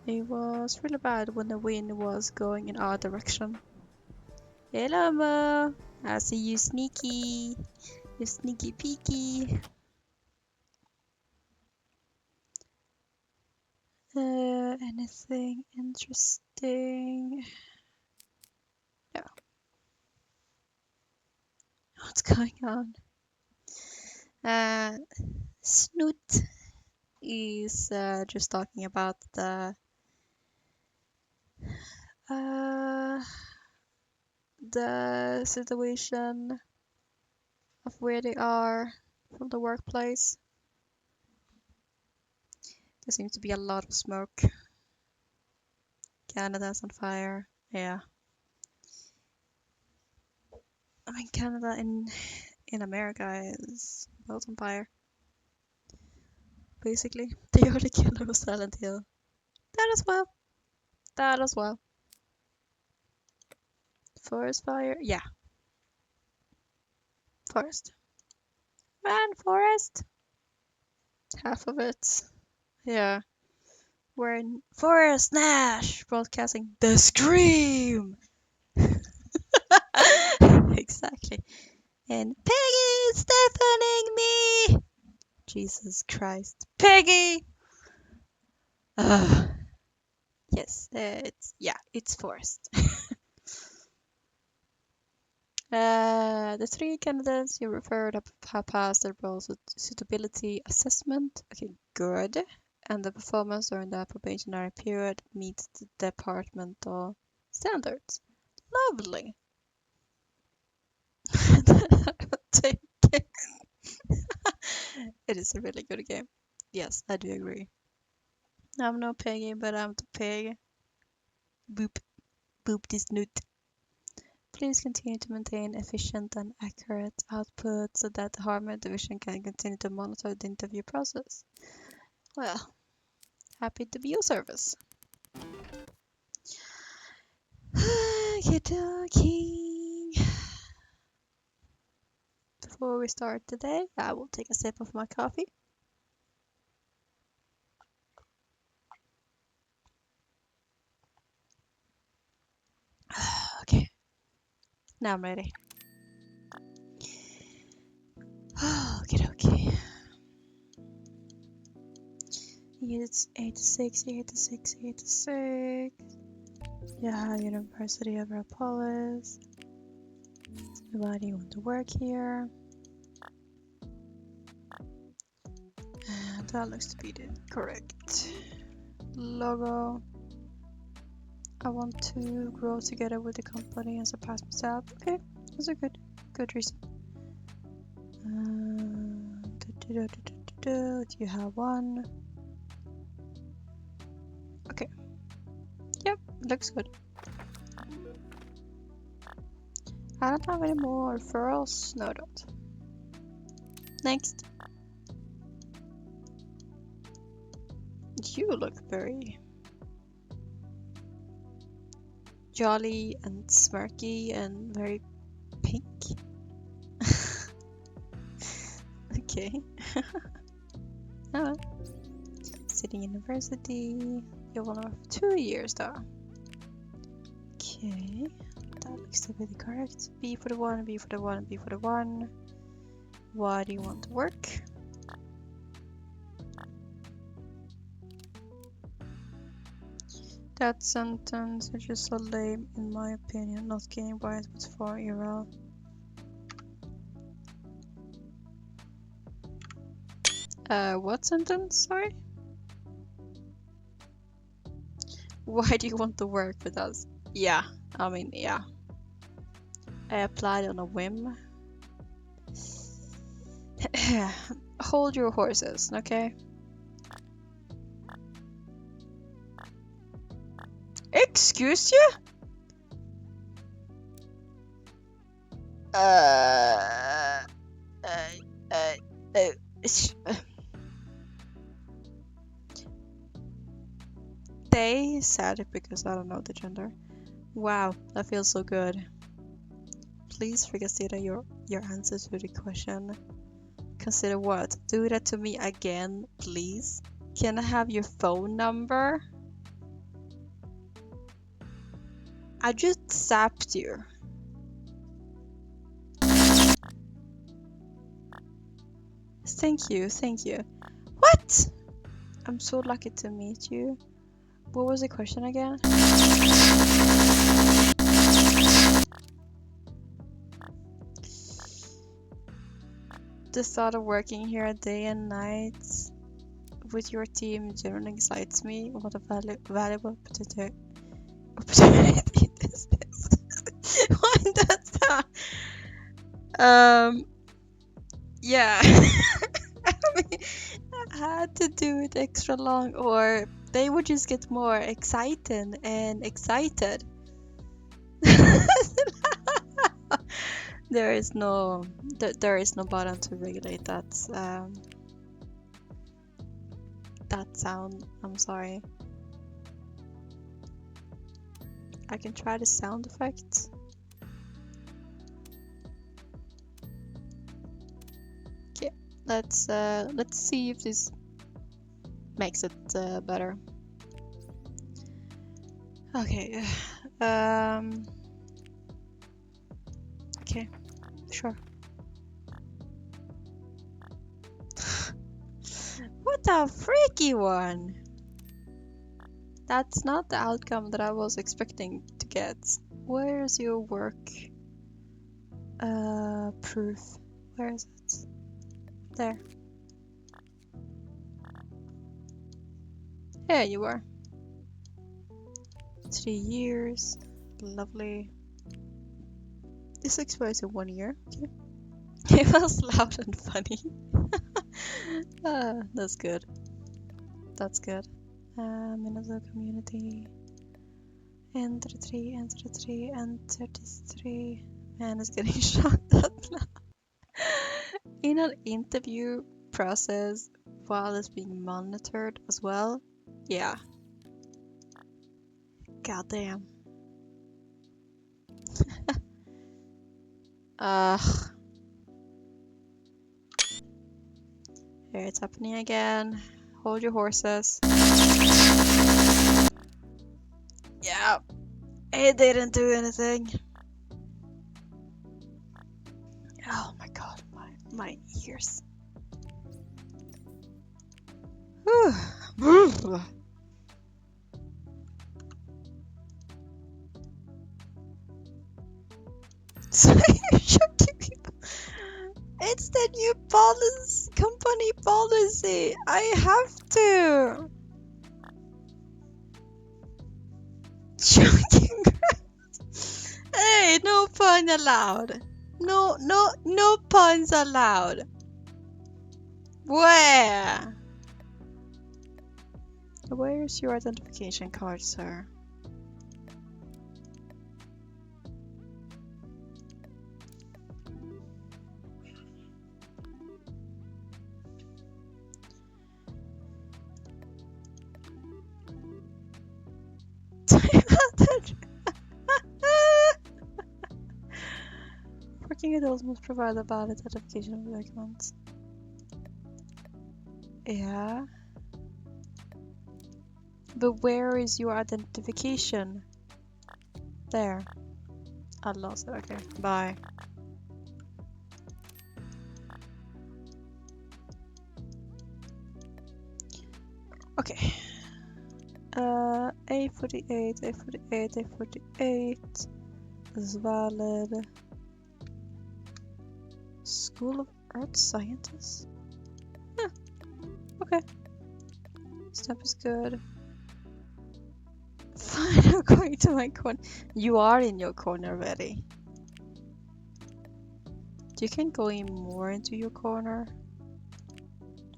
It was really bad when the wind was going in our direction. Hello, Mo! I see you sneaky. You sneaky peeky. Anything interesting? No. What's going on? Snoot is just talking about the situation of where they are from the workplace. There seems to be a lot of smoke. Canada's on fire. Yeah. I mean, Canada in America is both on fire. Basically, they are the killer of Silent Hill. That as well. That as well. Forest fire. Yeah. Forest. Man, forest. Half of it. Yeah. We're in Forest Nash broadcasting the scream. Exactly. And Peggy's deafening me. Jesus Christ. Peggy! Yes, it's Forest. The three candidates you referred have passed their role suitability assessment. Okay, good. And the performance during the probationary period meets the departmental standards. Lovely. Take it. It is a really good game. Yes, I do agree. I'm no piggy, but I'm the pig. Boop. Boop this nut. Please continue to maintain efficient and accurate output so that the hardware division can continue to monitor the interview process. Well, happy to be of service. Okie-dokie. Before we start today, I will take a sip of my coffee. Okay, now I'm ready. Okay. It's 86. Yeah, University of Rapolis. Why do you want to work here? And that looks to be the correct logo. I want to grow together with the company and surpass myself. Okay, that's a good reason. Do you have one? Okay. Yep, looks good. I don't have any more referrals. No, I don't. Next. You look very jolly and smirky and very pink. Okay. Oh. City University. You're one of 2 years though. Okay. That looks to be the correct. B for the one, B for the one, B for the one. Why do you want to work? That sentence is just so lame in my opinion, not game wise but for Euro. What sentence? Sorry? Why do you want to work with us? Yeah, I mean, yeah. I applied on a whim. Hold your horses, okay? Excuse you? They said it because I don't know the gender. Wow, that feels so good. Please reconsider your answer to the question. Consider what? Do that to me again, please. Can I have your phone number? I just zapped you. Thank you. What? I'm so lucky to meet you. What was the question again? The thought of working here day and night with your team generally excites me. What a valuable opportunity this is. Why does that? Yeah. I mean, I had to do it extra long, or they would just get more excited and excited. There is no button to regulate that sound. I'm sorry. I can try the sound effects. Okay, let's see if this makes it better. Okay. Okay, sure. What a freaky one! That's not the outcome that I was expecting to get. Where is your work proof? Where is it? There. There you are. 3 years. Lovely. This expires in 1 year. Okay. It was loud and funny. That's good. That's good. Minnesota community. Enter 3, enter 3, enter 3. Man is getting shot at now. In an interview process while it's being monitored as well. Yeah. Goddamn. Ugh. Here it's happening again. Hold your horses. Yeah. It didn't do anything. Oh my god, my ears. Shocking people. It's the new policy, company policy. I have to. Shocking. Hey, no pun allowed. No puns allowed. Where? Where's your identification card, sir? Working adults must provide a valid identification documents. Yeah. But where is your identification? There. I lost it. Okay. Bye. Okay. A48, A48, A48 is valid. School of Earth Sciences? Huh. Okay. Stamp is good. Fine, I'm going to my corner. You are in your corner already. You can go in more into your corner.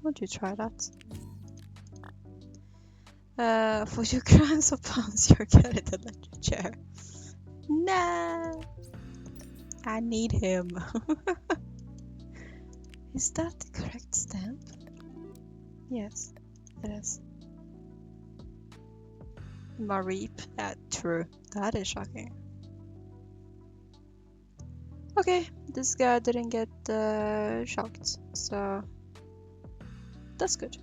Don't you try that? For your crimes or pounds, you're getting the electric chair. Nah, I need him. Is that the correct stamp? Yes, it is. Mareep, true. That is shocking. Okay, this guy didn't get shocked, so that's good.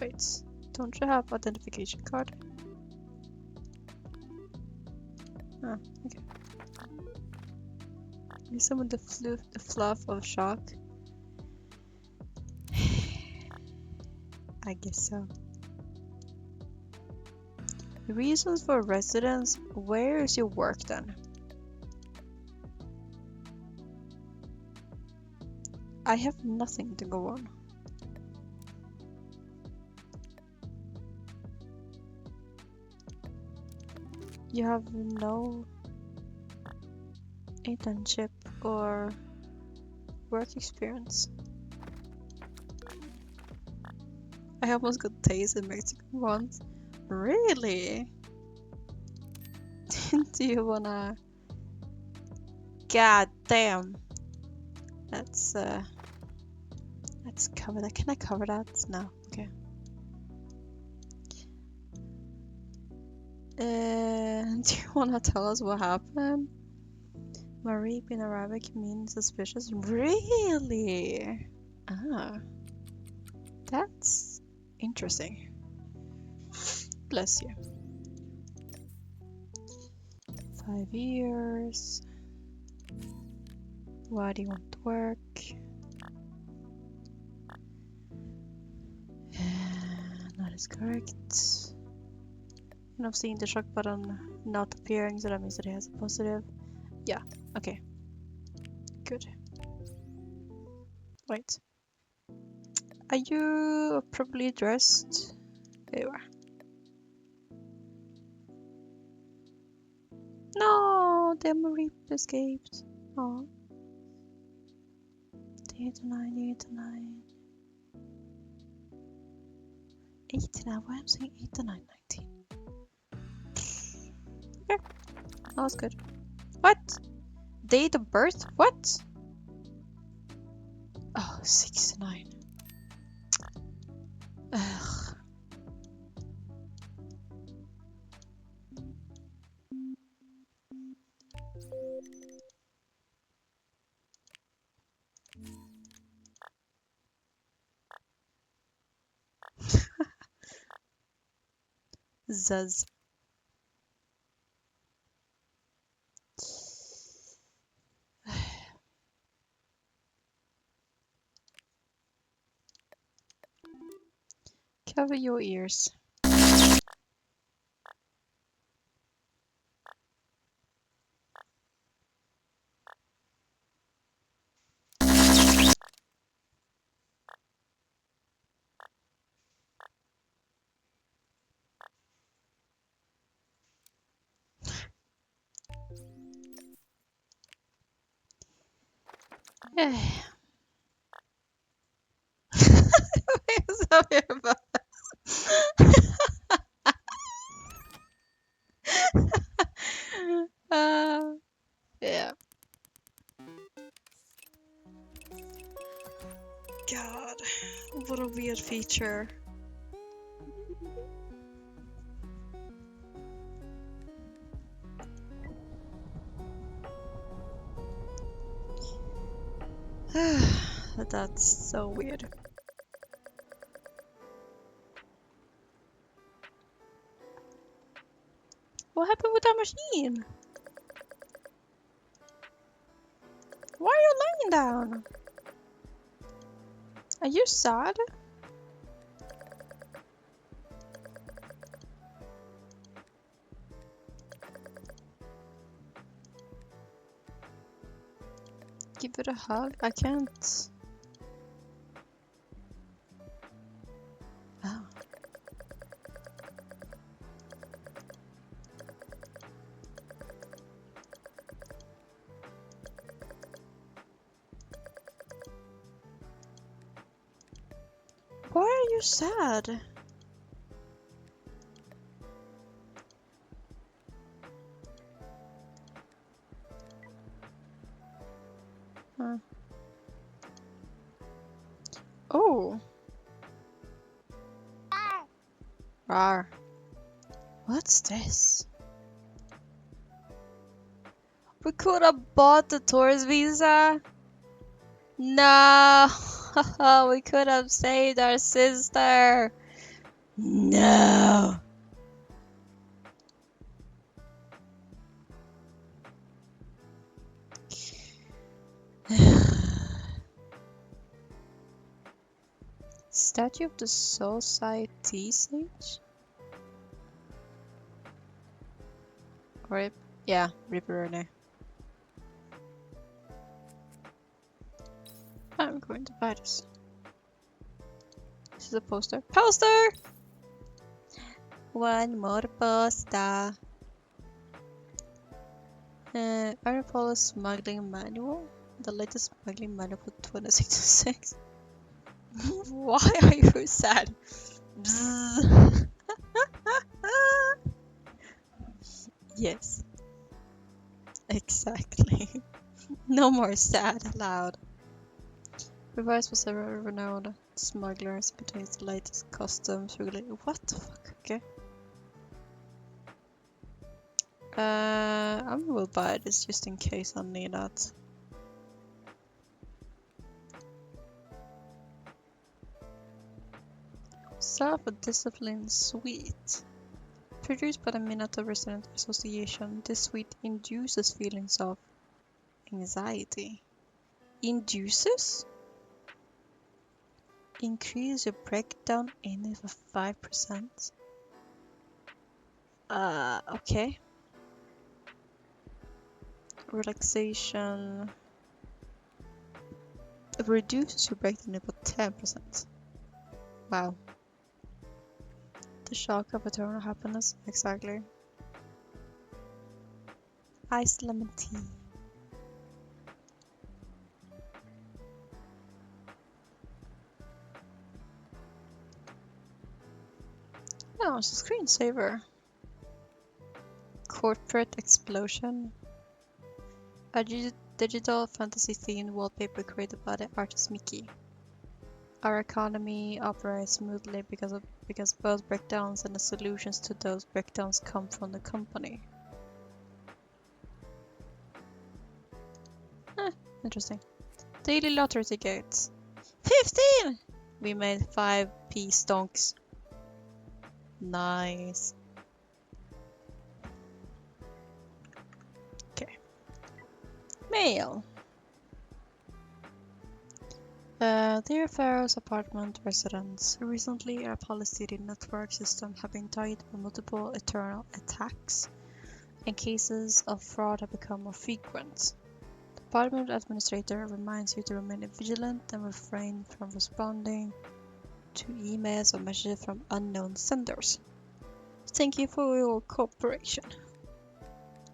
Wait, don't you have identification card? Oh, okay. Maybe some of the fluff of shock. I guess so. Reasons for residence. Where is your work then? I have nothing to go on. You have no internship or work experience. I almost got tased in Mexico once. Really? Do you wanna? God damn. Let's cover that. Can I cover that? No. Okay. Do you wanna tell us what happened? Mareep in Arabic means suspicious. Really? Ah, that's interesting. Bless you. 5 years. Why do you want to work? That is correct. And I've seen the shock button not appearing, so that means that it has a positive. Yeah, okay. Good. Wait. Are you properly dressed? There you are. No, the Mareep escaped. Oh. 89, 89. 89, why am I saying 89, 19? Okay, that was good. What? Date of birth? What? Oh, 69. Ugh. Zuz. Cover your ears. Sorry about yeah. God, what a weird feature. That's so weird. What happened with that machine? Why are you laying down? Are you sad? Give it a hug? I can't. Oh. Why are you sad? Huh. Oh. Rawr. What's this? We could have bought the tourist visa. No. We could have saved our sister. No. Statue of the Society Sage? Rip. Yeah, Rip Runner. I'm going to buy this. This is a poster. Poster! One more poster. Iron Polo Smuggling Manual? The latest smuggling manual for 2066. Why are you sad? Yes. Exactly. No more sad aloud. Revised for several renowned smugglers contains the latest customs regulated. What the fuck? Okay. I will buy this just in case I need that. Self-discipline suite. Produced by the Minato Resident Association, this suite induces feelings of anxiety. Induces? Increase your breakdown in for 5%. Okay. Relaxation. Reduces your breakdown in for 10%. Wow. The shock of eternal happiness. Exactly. Iced lemon tea. Oh, it's a screensaver. Corporate explosion. A digital fantasy themed wallpaper created by the artist Mickey. Our economy operates smoothly because both breakdowns and the solutions to those breakdowns come from the company. Interesting. Daily lottery tickets. 15! We made 5p stonks. Nice. Okay. Mail. Dear Pharaoh's apartment residents, recently our Polycity network system have been targeted by multiple eternal attacks, and cases of fraud have become more frequent. The apartment administrator reminds you to remain vigilant and refrain from responding to emails or messages from unknown senders. Thank you for your cooperation.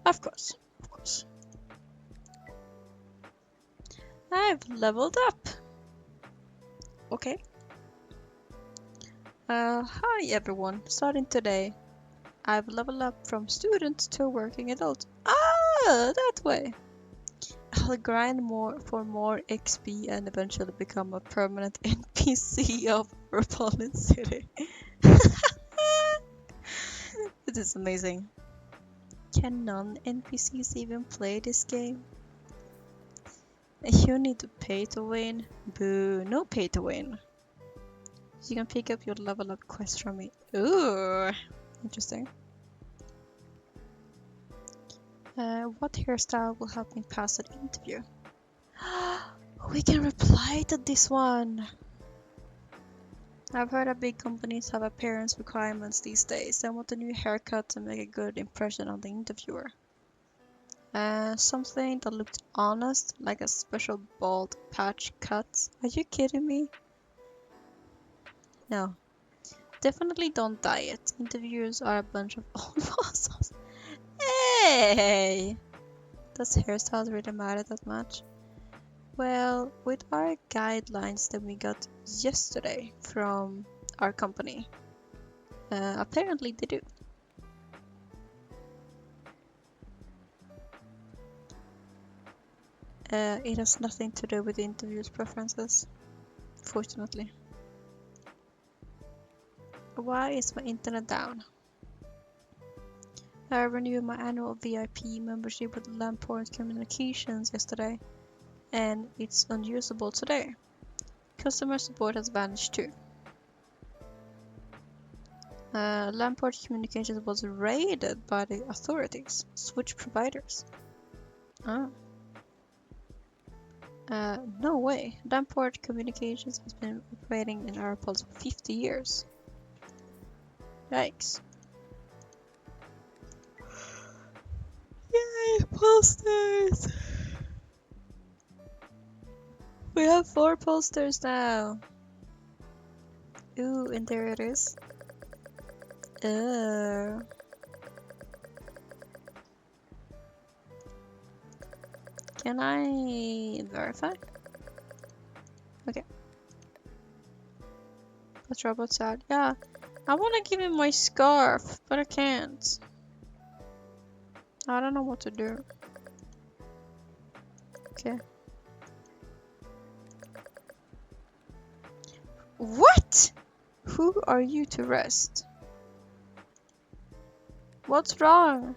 Of course, of course. I've leveled up. Okay. Hi everyone. Starting today, I've leveled up from student to working adult. Ah, that way. I'll grind more for more XP and eventually become a permanent NPC of Republic City. It is amazing. Can non-NPCs even play this game? You need to pay to win. Boo, no pay to win. You can pick up your level up quest from me. Ooh, interesting. What hairstyle will help me pass an interview? We can reply to this one. I've heard that big companies have appearance requirements these days. I want a new haircut to make a good impression on the interviewer. Something that looked honest, like a special bald patch cut. Are you kidding me? No. Definitely don't dye it. Interviewers are a bunch of old fossils. Hey! Does hairstyles really matter that much? Well, with our guidelines that we got yesterday from our company, apparently they do. It has nothing to do with the interview's preferences, fortunately. Why is my internet down? I renewed my annual VIP membership with Lamport Communications yesterday, and it's unusable today. Customer support has vanished too. Lamport Communications was raided by the authorities. Switch providers. Oh. No way. Lamport Communications has been operating in Aeroport for 50 years. Yikes. Yay, posters! We have 4 posters now. Ooh, and there it is. Can I verify? Okay. That's robot sad. Yeah, I want to give him my scarf, but I can't. I don't know what to do. Okay. What? Who are you to rest? What's wrong?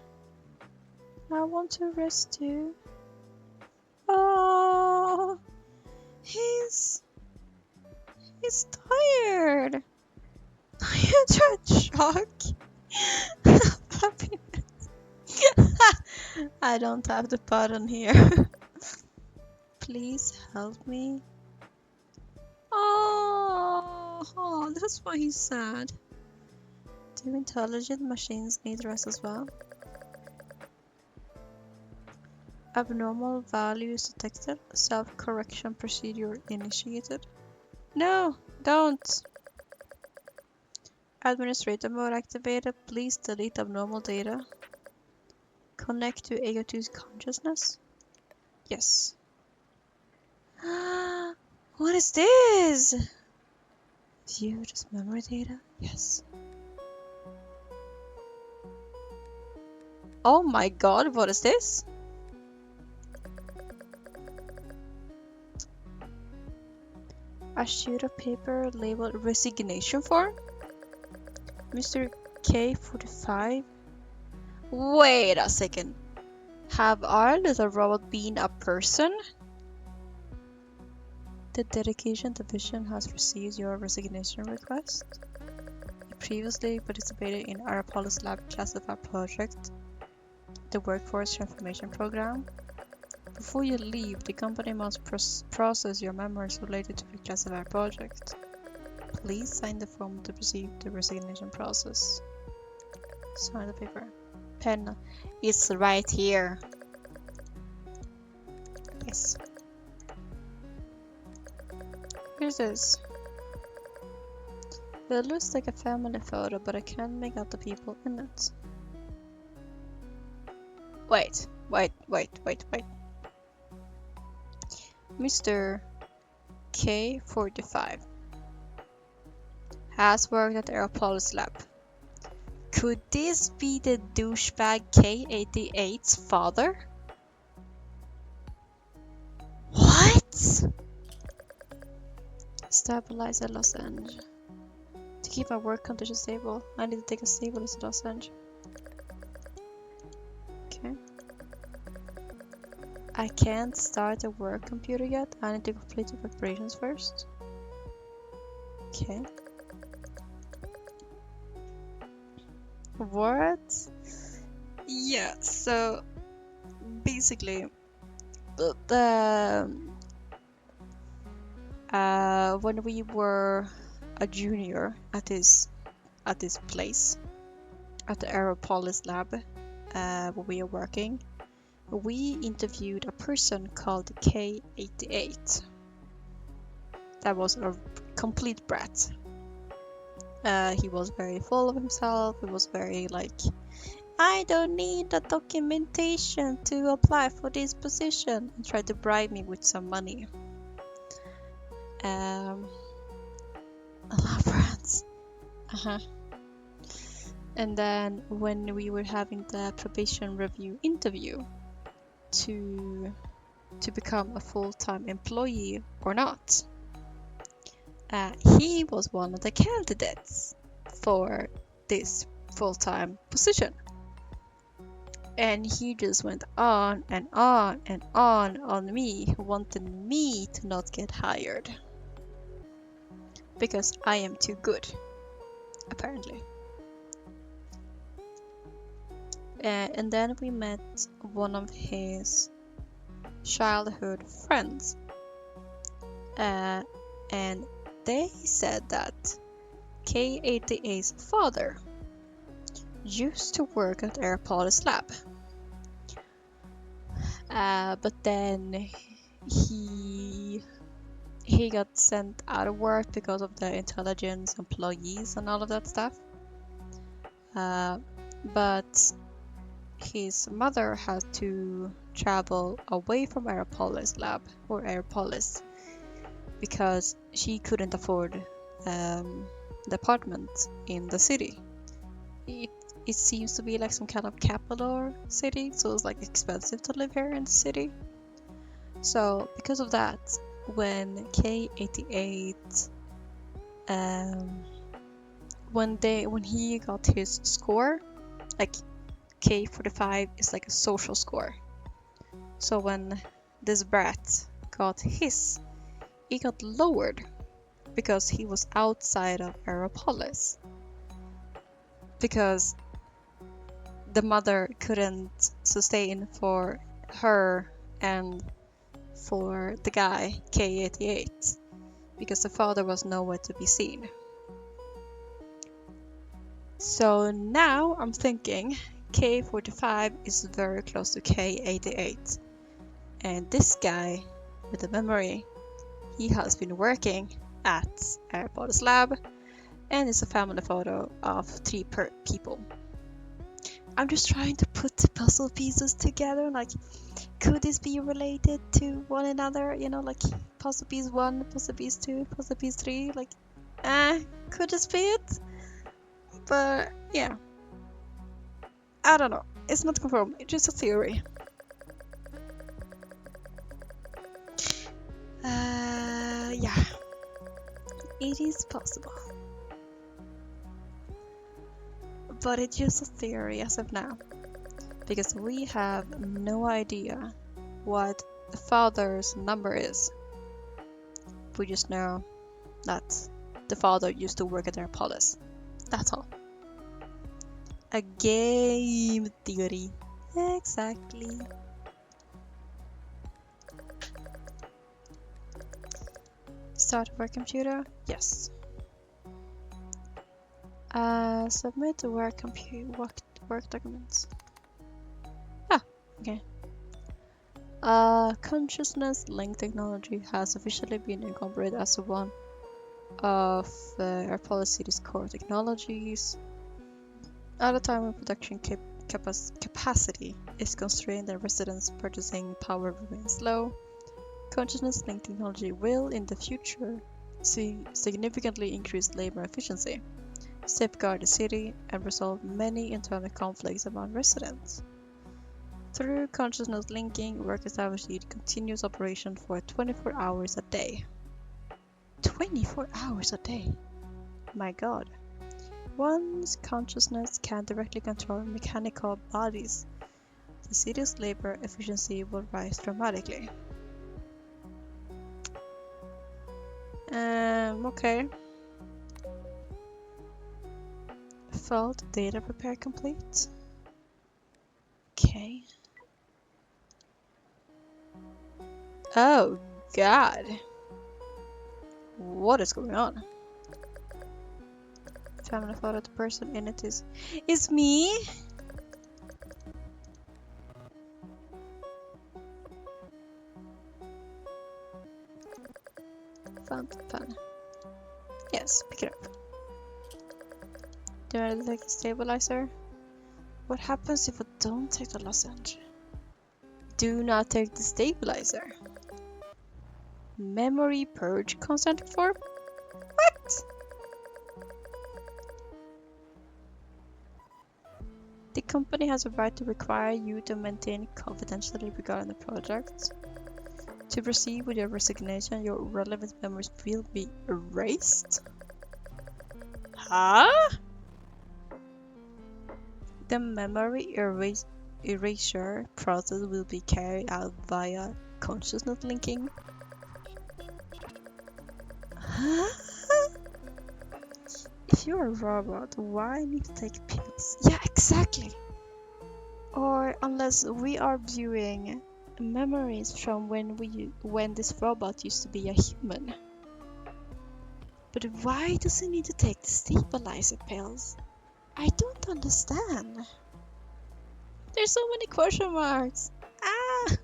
I want to rest too. Oh, he's tired. Are you in shock? I don't have the button here. Please help me. Oh, that's why he's sad. Do intelligent machines need rest as well? Abnormal values detected. Self-correction procedure initiated. No, don't. Administrator mode activated. Please delete abnormal data. Connect to AO2's consciousness. Yes. What is this? View just memory data? Yes. Oh my god, what is this? A sheet of paper labeled resignation form? Mr. K45? Wait a second. Have our little robot been a person? The dedication division has received your resignation request. You previously participated in Arapalla's lab classified project, the Workforce Transformation Program. Before you leave, the company must process your memories related to the classified project. Please sign the form to proceed the resignation process. Sign the paper. Pen is right here. Yes. What is this? It looks like a family photo, but I can't make out the people in it. Wait. Mr. K45 has worked at the Aeropolis lab. Could this be the douchebag K88's father? What? Stabilize at Los Angeles. To keep my work condition stable, I need to take a stable to Los Angeles. Okay. I can't start the work computer yet. I need to complete the preparations first. Okay. What? Yeah, so basically when we were a junior at this place at the Aeropolis lab where we are working, we interviewed a person called K88 that was a complete brat. He was very full of himself. He was very like, I don't need the documentation to apply for this position, and tried to bribe me with some money. A lot of brats. And then when we were having the probation review interview to become a full-time employee or not, he was one of the candidates for this full-time position. And he just went on and on and on me, wanting me to not get hired. Because I am too good, apparently. And then we met one of his childhood friends. And they said that K88's father used to work at Aeropolis lab. But then he got sent out of work because of the intelligence employees and all of that stuff. But his mother had to travel away from Aeropolis lab or Aeropolis because she couldn't afford the apartment in the city. It seems to be like some kind of capital city, so it's like expensive to live here in the city. So because of that, when K88 when he got his score, like K45 is like a social score. So when this brat got his, it got lowered because he was outside of Aeropolis. Because the mother couldn't sustain for her and for the guy K88 because the father was nowhere to be seen. So now I'm thinking K45 is very close to K88, and this guy with the memory, he has been working at Aeropolis lab, and it's a family photo of 3 people. I'm just trying to put the puzzle pieces together, like, could this be related to one another? You know, like puzzle piece 1, puzzle piece 2, puzzle piece 3, like, could this be it? But yeah, I don't know. It's not confirmed, it's just a theory. Yeah. It is possible. But it's just a theory as of now. Because we have no idea what the father's number is. We just know that the father used to work at Airpolis. That's all. A game theory. Exactly. Start work computer? Yes. Submit the work documents. Ah, okay. Consciousness link technology has officially been incorporated as one of Airpolis core technologies. At a time when production capacity is constrained and residents' purchasing power remains low, consciousness link technology will, in the future, significantly increase labor efficiency, safeguard the city, and resolve many internal conflicts among residents. Through consciousness linking, work established continuous operation for 24 hours a day. 24 hours a day? My god. Once consciousness can directly control mechanical bodies, the city's labor efficiency will rise dramatically. Okay. Fault data repair complete. Okay. Oh god. What is going on? Family photo, the person in it is me? Found fun. Yes, pick it up. Do I take the stabilizer? What happens if I don't take the lozenge? Do not take the stabilizer. Memory purge consent form? What? The company has a right to require you to maintain confidentiality regarding the project. To proceed with your resignation, your relevant memories will be erased? Huh? The memory erasure process will be carried out via consciousness linking. Huh? If you're a robot, why need to take pills? Yeah, exactly. Or unless we are viewing memories from when this robot used to be a human. But why does he need to take the stabilizer pills? I don't understand. There's so many question marks. Ah!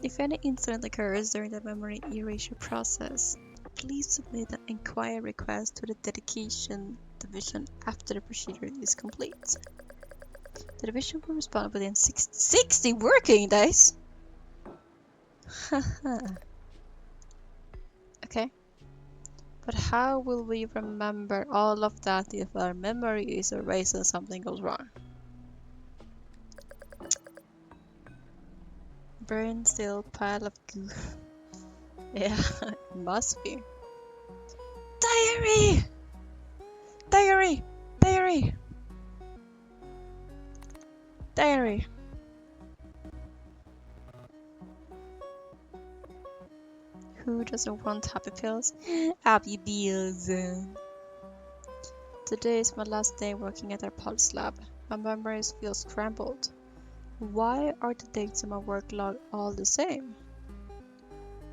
If any incident occurs during the memory erasure process, please submit an inquiry request to the Dedication Division after the procedure is complete. The division will respond within 60 working days? Okay. But how will we remember all of that if our memory is erased and something goes wrong? Burn still pile of goof. Yeah, it must be. Diary! Diary! Diary! Diary! Who doesn't want happy pills? Happy pills! Today is my last day working at our pulse lab. My memories feel scrambled. Why are the dates in my work log all the same?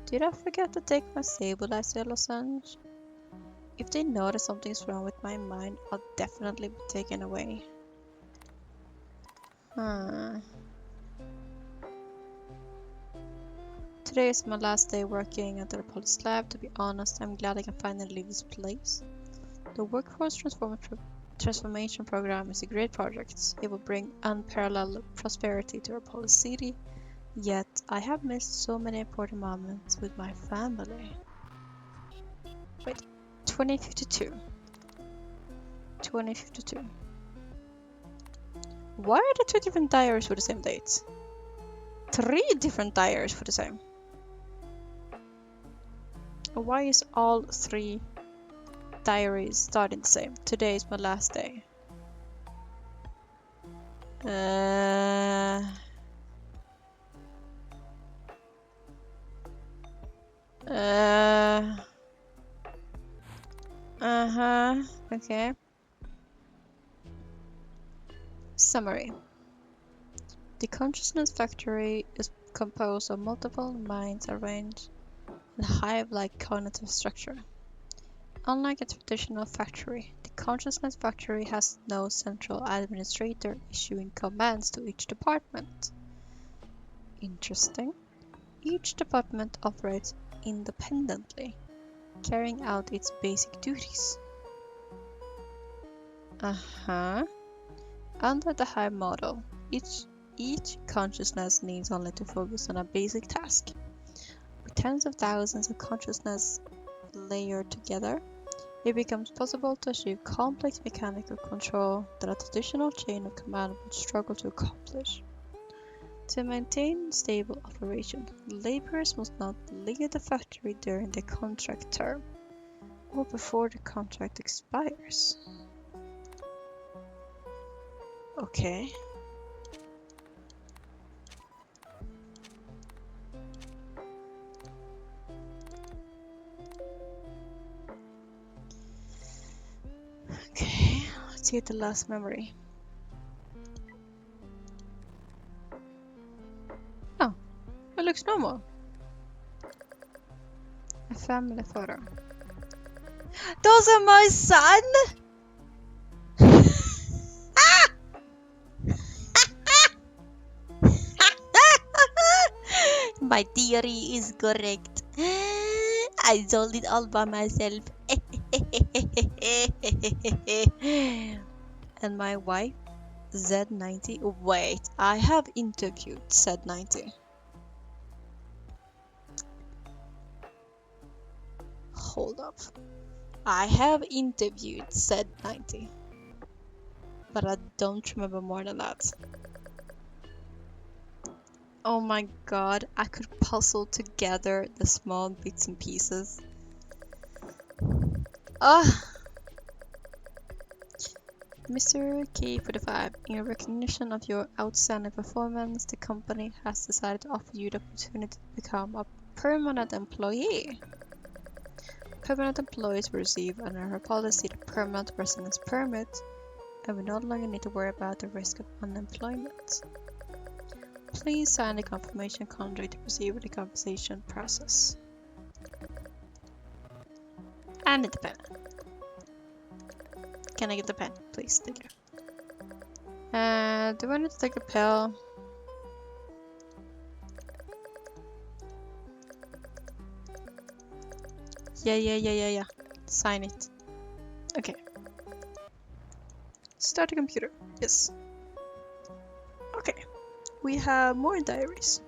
Did I forget to take my stabilizer lozenge? If they notice something's wrong with my mind, I'll definitely be taken away. Today is my last day working at the pulse lab. To be honest, I'm glad I can finally leave this place. The Workforce Transformation Program is a great project. It will bring unparalleled prosperity to our Polish city. Yet, I have missed so many important moments with my family. Wait, 2052. 2052. Why are there 2 different diaries for the same dates? 3 different diaries for the same. Why is all 3 diaries starting the same? Today is my last day. Okay. Summary. The consciousness factory is composed of multiple minds arranged in a hive-like cognitive structure. Unlike a traditional factory, the consciousness factory has no central administrator issuing commands to each department. Interesting. Each department operates independently, carrying out its basic duties. Under the hive model, each consciousness needs only to focus on a basic task. With tens of thousands of consciousness layered together, it becomes possible to achieve complex mechanical control that a traditional chain of command would struggle to accomplish. To maintain stable operation, laborers must not leave the factory during the contract term or before the contract expires. Okay. Okay, let's get the last memory. Oh, it looks normal. A family photo. Those are my son! My theory is correct. I sold it all by myself. And my wife, Z90. Wait, I have interviewed Z90. Hold up. I have interviewed Z90. But I don't remember more than that. Oh my god, I could puzzle together the small bits and pieces. Mr. K45, in recognition of your outstanding performance, the company has decided to offer you the opportunity to become a permanent employee. Permanent employees will receive under our policy the permanent residence permit, and we no longer need to worry about the risk of unemployment. Please sign the confirmation contract to proceed with the compensation process. I need the pen. Can I get the pen, please? Thank you. Do I need to take a pill? Yeah. Sign it. Okay. Start the computer. Yes. Okay. We have more diaries.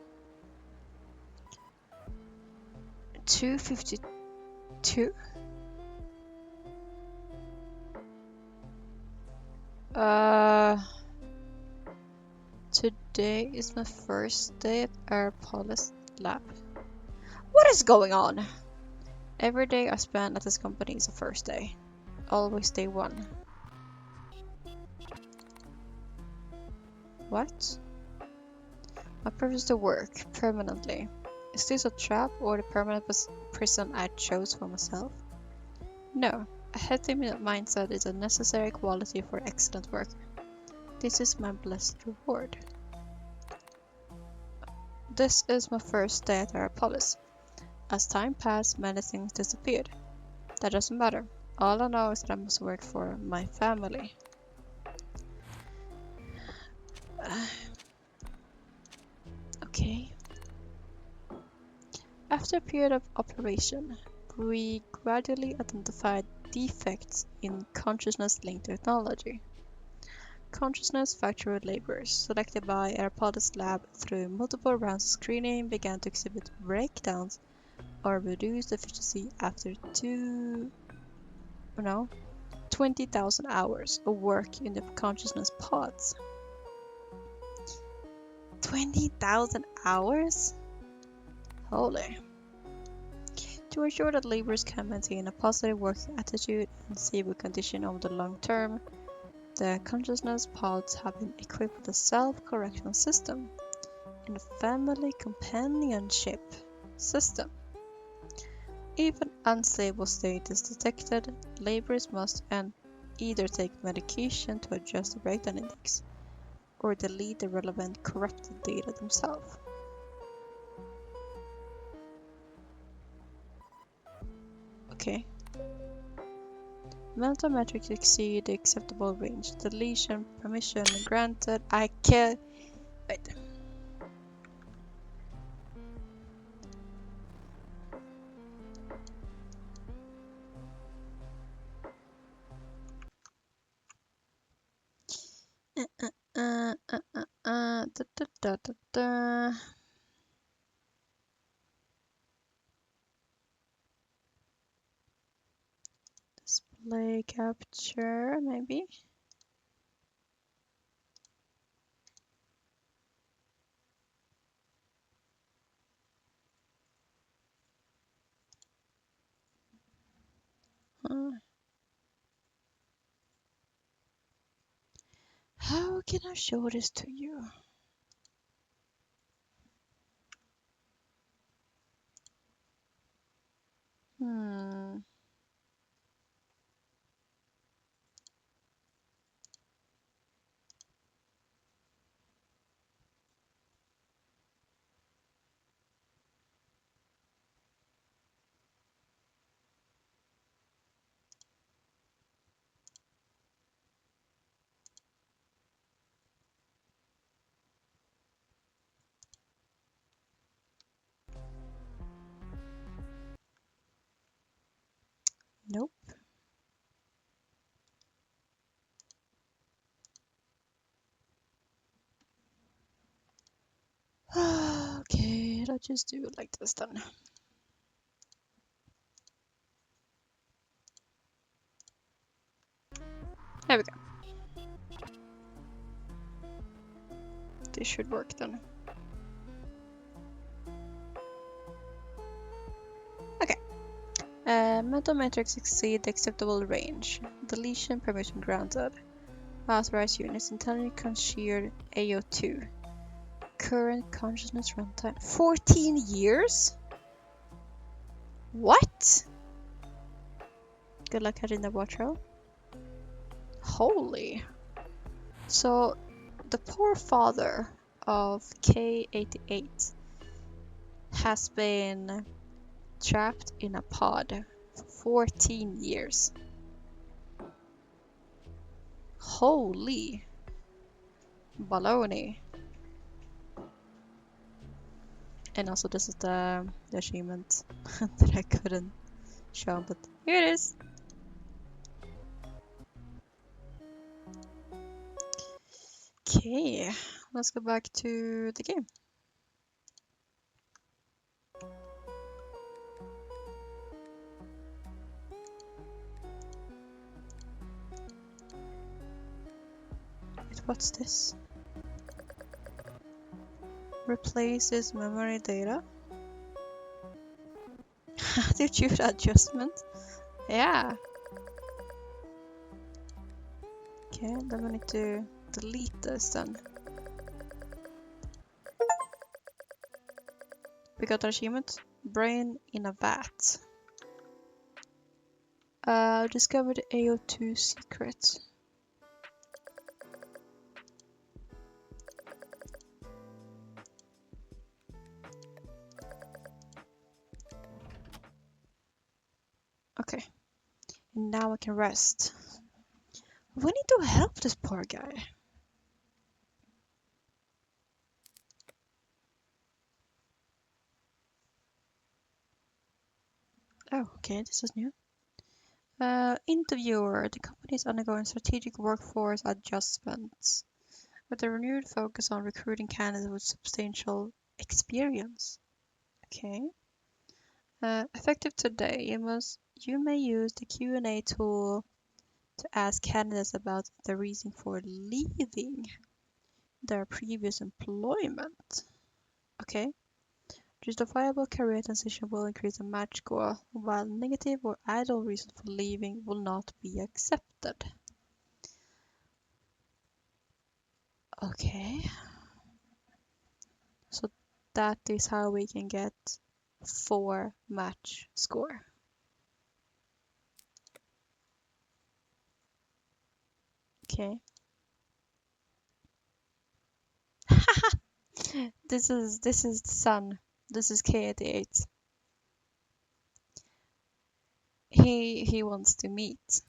252. Today is my first day at Aeropolis Lab. What is going on? Every day I spend at this company is the first day. Always day 1. What? My purpose is to work permanently. Is this a trap or the permanent prison I chose for myself? No, a healthy mindset is a necessary quality for excellent work. This is my blessed reward. This is my first day at Aeropolis. As time passed, many things disappeared. That doesn't matter. All I know is that I must work for my family. Okay. After a period of operation, we gradually identified defects in consciousness-linked technology. Consciousness factory laborers, selected by Aeropolis Lab through multiple rounds of screening, began to exhibit breakdowns or reduced efficiency after 20,000 hours of work in the consciousness pods. 20,000 hours? Holy. To ensure that laborers can maintain a positive working attitude and stable condition over the long term, the consciousness pods have been equipped with a self-correction system and a family companionship system. If an unstable state is detected, laborers must either take medication to adjust the breakdown index or delete the relevant corrupted data themselves. Okay. Mental metrics exceed the acceptable range. Deletion permission granted. I can't. Wait. Da, da, da, da, da. Display capture, maybe. How can I show this to you? Nope. Okay, let's just do it like this then. There we go. This should work then. Okay. Mental metrics exceed the acceptable range. Deletion permission granted. Authorized units. Intelligent concierge AO2. Current consciousness runtime 14 years? What? Good luck catching the watcher. Holy. So the poor father of K88 has been trapped in a pod for 14 years. Holy baloney. And also this is the achievement that I couldn't show, but here it is. Okay, let's go back to the game. Wait, what's this? Replaces memory data. Attitude adjustment. Yeah. Okay, then we need to delete this then. We got an achievement. Brain in a vat. Discovered AO2 secret. Okay. And now I can rest. We need to help this poor guy. Oh, okay, this is new. Interviewer. The company is undergoing strategic workforce adjustments with a renewed focus on recruiting candidates with substantial experience. Okay. Effective today, you may use the Q&A tool to ask candidates about the reason for leaving. their previous employment. Okay. Justifiable career transition will increase the match score, while negative or idle reason for leaving will not be accepted. Okay. So that is how we can get 4 match score. Okay. This is the sun. This is K88. He wants to meet.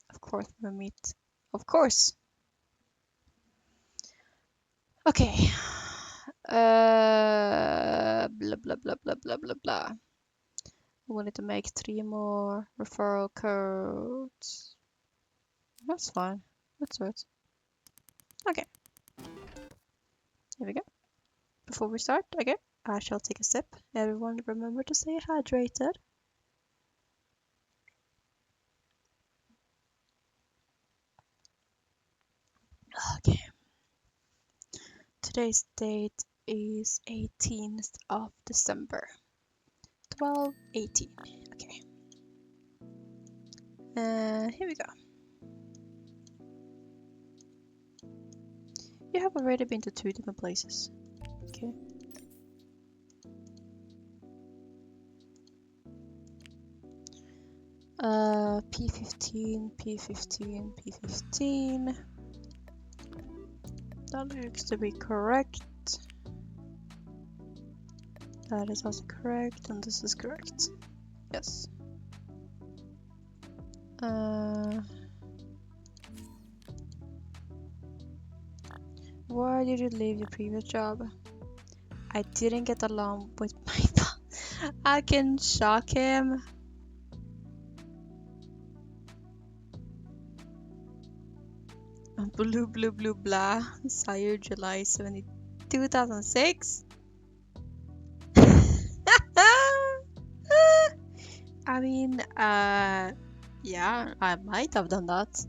Of course we'll meet. Of course. Okay. Blah blah blah blah blah blah blah. We wanted to make 3 more referral codes. That's fine. Let's do it. Okay. Here we go. Before we start, okay, I shall take a sip. Everyone remember to stay hydrated. Okay. Today's date is 18th of December. 12:18. Okay. Here we go. You have already been to 2 different places. Okay. P15, P15, P15. That looks to be correct. That is also correct, and this is correct. Yes. Why did you leave your previous job? I didn't get along with my boss. I can shock him. Blue, blue, blue, blah. Sire, July 70, 2006. I mean, yeah, I might have done that.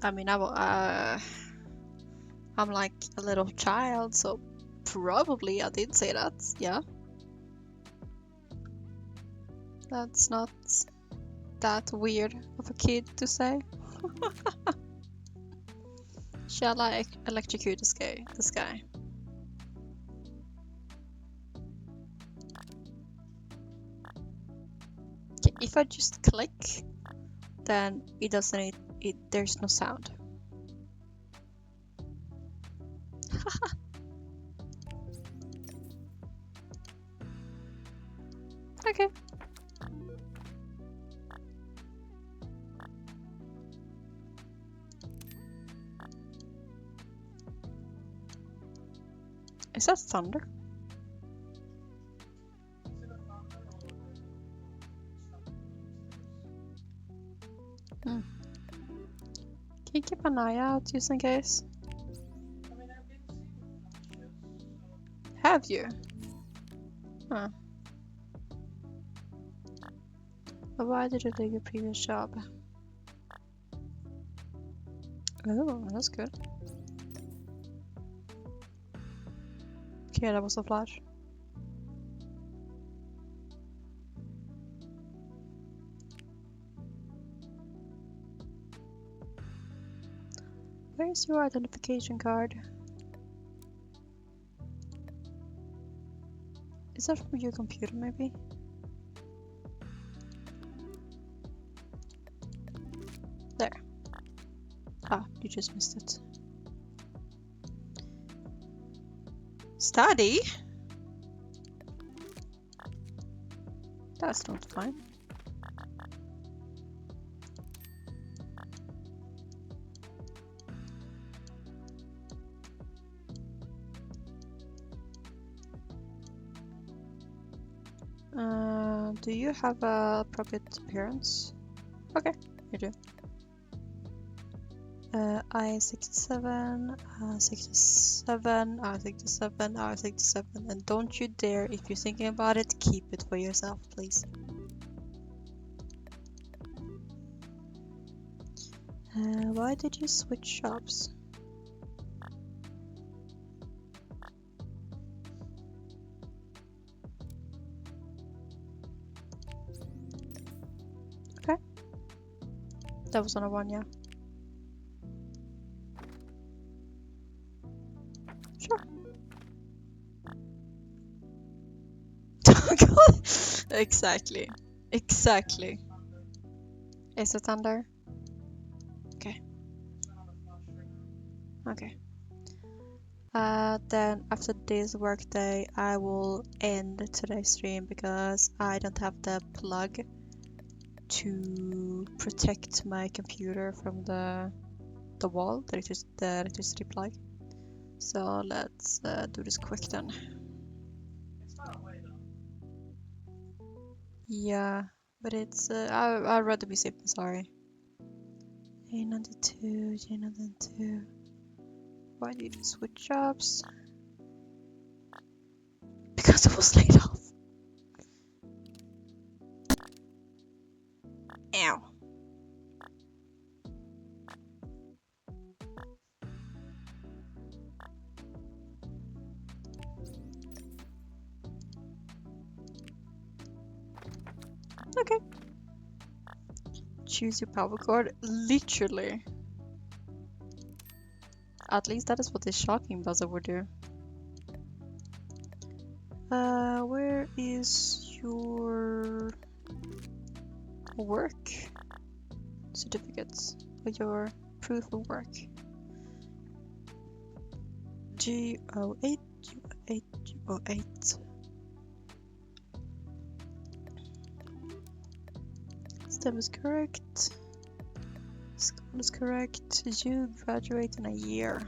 I mean, I'm like a little child, so probably I did say that, yeah. That's not that weird of a kid to say. Shall I electrocute this guy? Okay, if I just click, then it doesn't. There's no sound. Okay. Is that thunder? Can you keep an eye out just in case? Have you? Huh. But why did you leave your previous job? Oh, that's good. Okay, that was a flash. Where's your identification card? Is that from your computer, maybe? There. Ah, you just missed it. Study? That's not fine. Do you have a appropriate appearance? Okay, you do. I-67, I-67, I-67, I-67, and don't you dare, if you're thinking about it, keep it for yourself, please. Why did you switch jobs? Okay. That was on a 1, yeah. Sure. Exactly. Exactly. Is it thunder? Okay. Okay. Then after this workday, I will end today's stream because I don't have the plug to protect my computer from the wall, the electricity plug. So let's do this quick then. Yeah, but it's I'd rather be safe than sorry. J92, J92. Why did you switch jobs? Because I was laid off. Ow. Okay. Choose your power cord. Literally. At least that is what the shocking buzzer would do. Where is your work certificates or your proof of work? G08, G08, G08. Step is correct. School is correct. You graduate in a year.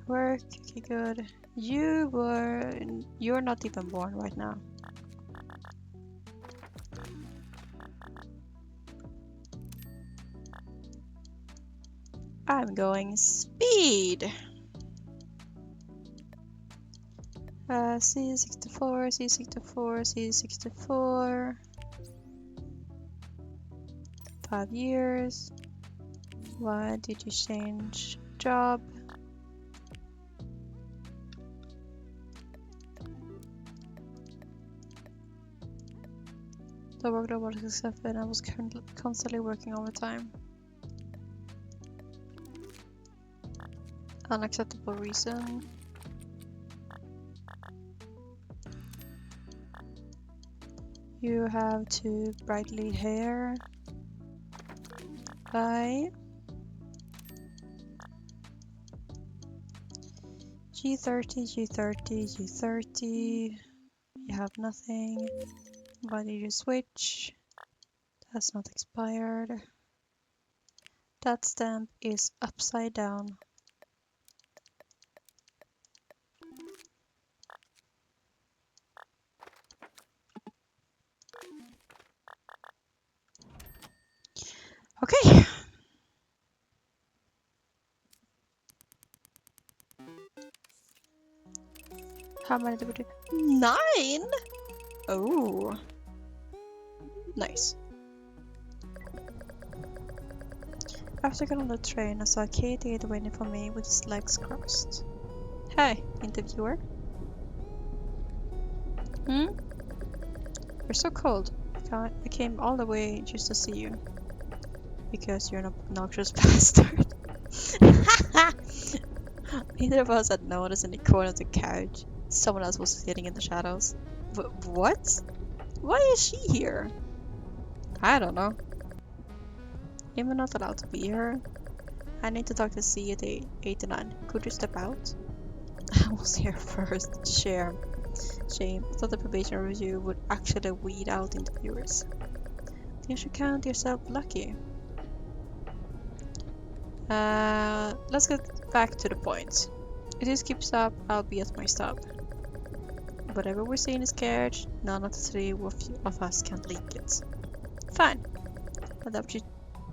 Work, okay, good. You're not even born right now. I'm going speed. C64, C64, C64. 5 years. Why did you change job? The workload was excessive and I was constantly working overtime. Unacceptable reason. You have too brightly hair. Bye. G30, G30, G30. You have nothing. Why did you switch? That's not expired. That stamp is upside down. Okay. How many did we do? 9? Oh. Nice. After I got on the train, I saw a Katie waiting for me with his legs crossed. Hey, interviewer. Hmm? You're so cold. I came all the way just to see you. Because you're an obnoxious bastard. Neither of us had noticed in the corner of the couch. Someone else was sitting in the shadows. What? Why is she here? I don't know. Am I not allowed to be here? I need to talk to C at 89. Could you step out? I was here first. Shame. I thought the probation review would actually weed out interviewers. You should count yourself lucky. Let's get back to the point. If this keeps up, I'll be at my stop. Whatever we're seeing is carriage, none of the three of us can leak it. Fine. I doubt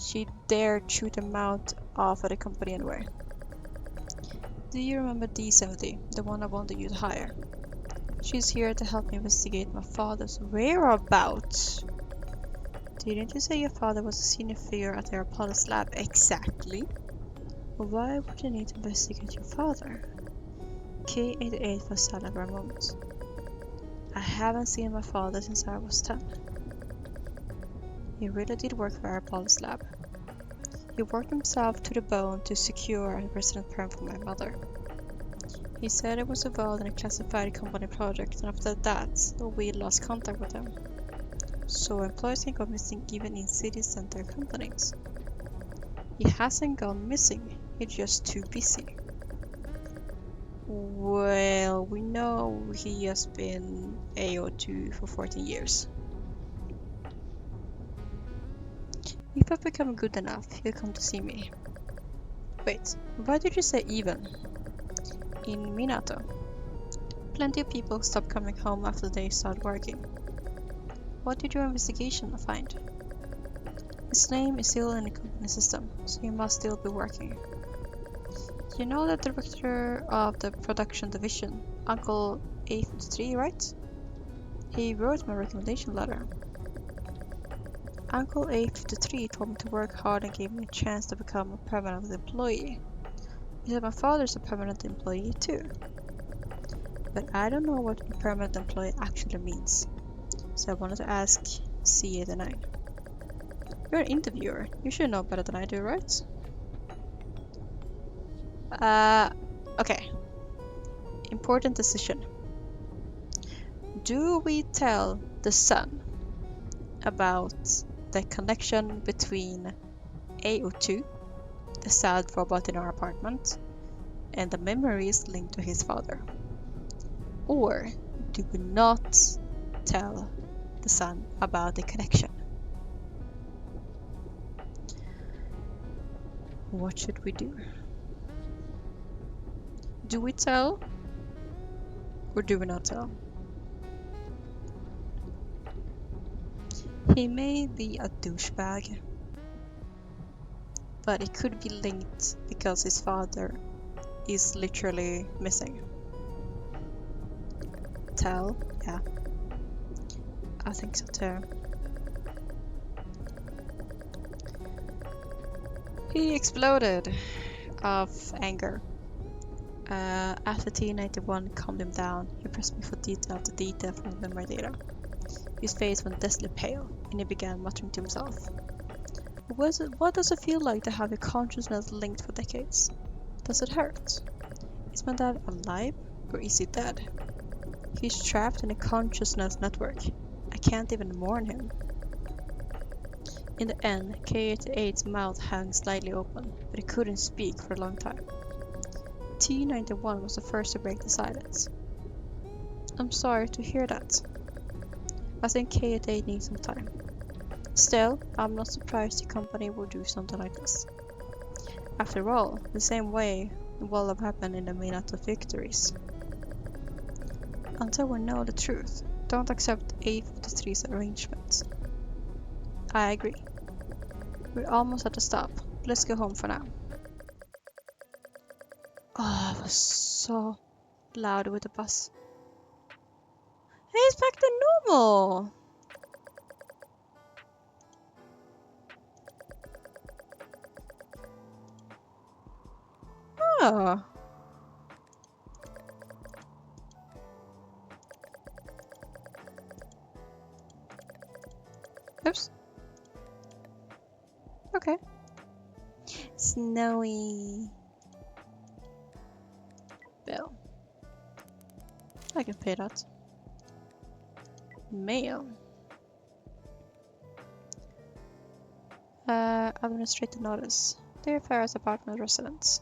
she dare shoot a mouth off at the company anyway. Do you remember D70, the one I wanted you to hire? She's here to help me investigate my father's whereabouts. Didn't you say your father was a senior figure at the Apollo's lab? Exactly. Why would you need to investigate your father? K88 was silent for a moment. I haven't seen my father since I was 10. He really did work for Apollo's lab. He worked himself to the bone to secure a resident permit for my mother. He said it was involved in a classified company project, and after that, we lost contact with him. So employees can go missing even in city center companies. He hasn't gone missing, he's just too busy. Well, we know he has been AO2 for 14 years. If I become good enough, he'll come to see me. Wait, why did you say even? In Minato. Plenty of people stop coming home after they start working. What did your investigation find? His name is still in the company system, so he must still be working. You know the director of the production division, Uncle A53, right? He wrote my recommendation letter. Uncle A53 told me to work hard and gave me a chance to become a permanent employee. He said my father's a permanent employee too. But I don't know what a permanent employee actually means. So I wanted to ask C89. You're an interviewer. You should know better than I do, right? Okay. Important decision. Do we tell the son about the connection between AO2, the sad robot in our apartment, and the memories linked to his father? Or do we not tell the son about the connection? What should we do? Do we tell or do we not tell? He may be a douchebag, but it could be linked because his father is literally missing. Tell? Yeah. I think so too. He exploded of anger. After T91 calmed him down, he pressed me for detail after detail from the memory data. His face went deathly pale, and he began muttering to himself. What does it feel like to have your consciousness linked for decades? Does it hurt? Is my dad alive, or is he dead? He's trapped in a consciousness network. I can't even mourn him. In the end, K88's mouth hung slightly open, but he couldn't speak for a long time. T91 was the first to break the silence. I'm sorry to hear that. I think K88 needs some time. Still, I'm not surprised the company would do something like this. After all, the same way will have happened in the Minato victories. Until we know the truth, don't accept A53's arrangement. I agree. We're almost at the stop. Let's go home for now. Oh, it was so loud with the bus. Hey, it's back to normal! Oh. Oops. Okay. Snowy. Bill. I can pay that. Mail. Administrative notice. Dear Ferris apartment residents.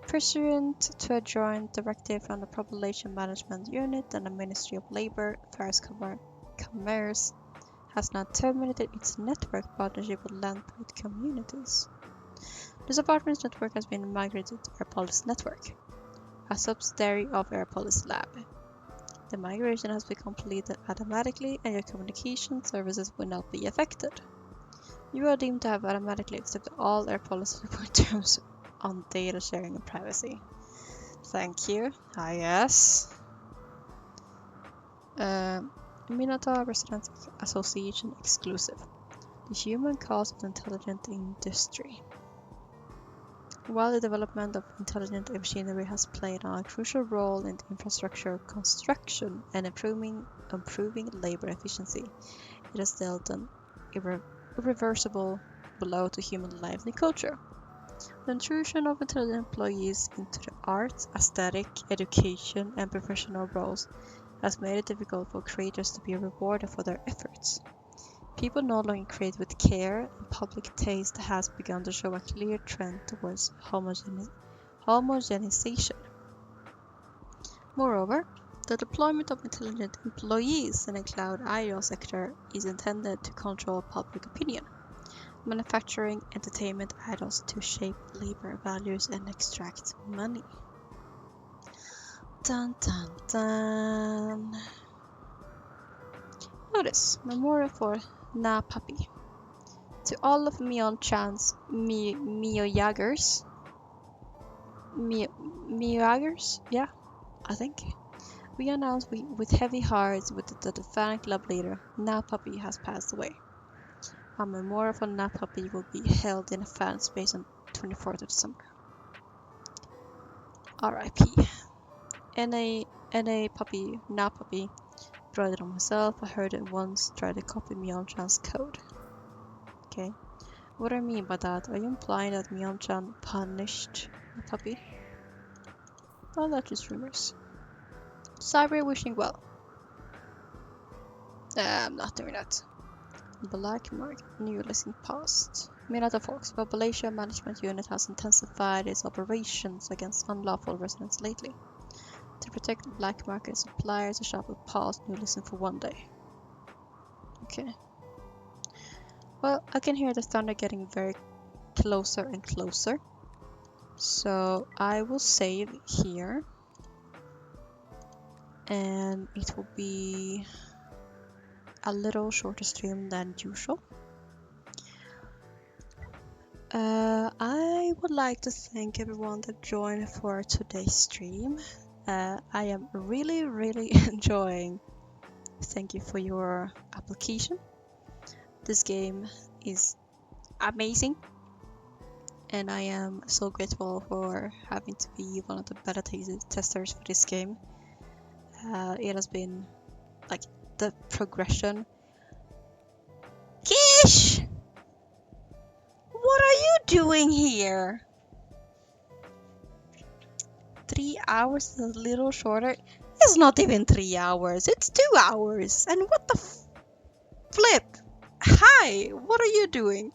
Pursuant to a joint directive from the Population Management Unit and the Ministry of Labor, Ferris Commerce has now terminated its network partnership with Landport Communities. This apartment network has been migrated to Airpolis Network, a subsidiary of Airpolis Lab. The migration has been completed automatically and your communication services will not be affected. You are deemed to have automatically accepted all Airpolis report terms on data sharing and privacy. Thank you. Ah, yes. Minotaur Residents Association exclusive. The human cause of intelligent industry. While the development of intelligent machinery has played a crucial role in infrastructure construction and improving labor efficiency, it has dealt an irreversible blow to human life and culture. The intrusion of intelligent employees into the arts, aesthetic, education, and professional roles has made it difficult for creators to be rewarded for their efforts. People no longer create with care, and public taste has begun to show a clear trend towards homogenization. Moreover, the deployment of intelligent employees in the cloud idol sector is intended to control public opinion, manufacturing entertainment idols to shape labor values and extract money. Dun dun dun. Notice, memorial for Na Puppy. To all of Myeon-chan's Miyagers, yeah, I think. We announce with heavy hearts that the fan club leader, Na Puppy, has passed away. A memorial for Na Puppy will be held in a fan space on 24th of December. R.I.P. N.A. Puppy, Na Puppy, brought it on myself. I heard it once, tried to copy Myeon-chan's code. Okay. What do I mean by that? Are you implying that Myeon-chan punished Na Puppy? Well, that's just rumors. Cyber wishing well. I'm not doing that. Black market new listing post. Minata Fox, Population Management Unit has intensified its operations against unlawful residents lately. To protect the black market, suppliers, the shop will pause new listing for 1 day. Okay. Well, I can hear the thunder getting very closer and closer. So I will save here. And it will be a little shorter stream than usual. I would like to thank everyone that joined for today's stream. I am really enjoying. Thank you for your application. This game is amazing, and I am so grateful for having to be one of the beta testers for this game. It has been like the progression. Kish! What are you doing here? 3 hours is a little shorter. It's not even 3 hours. It's 2 hours. And what the flip? Hi, what are you doing?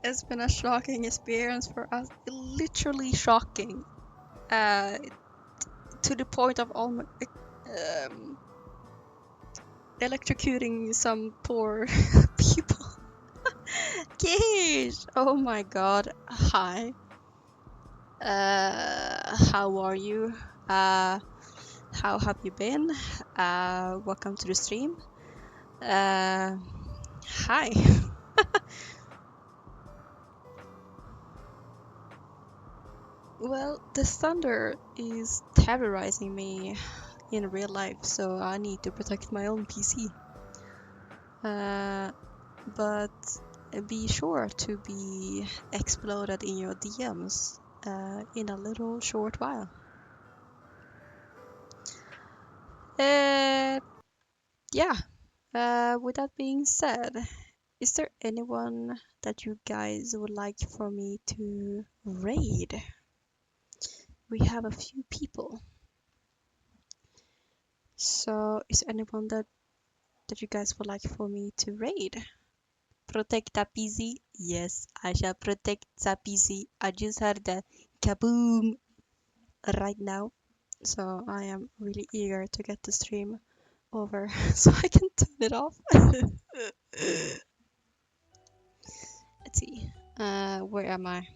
It's been a shocking experience for us. Literally shocking. To the point of almost electrocuting some poor people. Kish! Oh my god. Hi. How are you? How have you been? Welcome to the stream. Hi. Well, the thunder is terrorizing me in real life, so I need to protect my own PC. But be sure to be exploded in your DMs in a little short while. Yeah. With that being said, is there anyone that you guys would like for me to raid? We have a few people. So is there anyone that you guys would like for me to raid? Protect the PC? Yes, I shall protect the PC. I just heard the kaboom right now. So I am really eager to get the stream over so I can turn it off. Let's see. Where am I?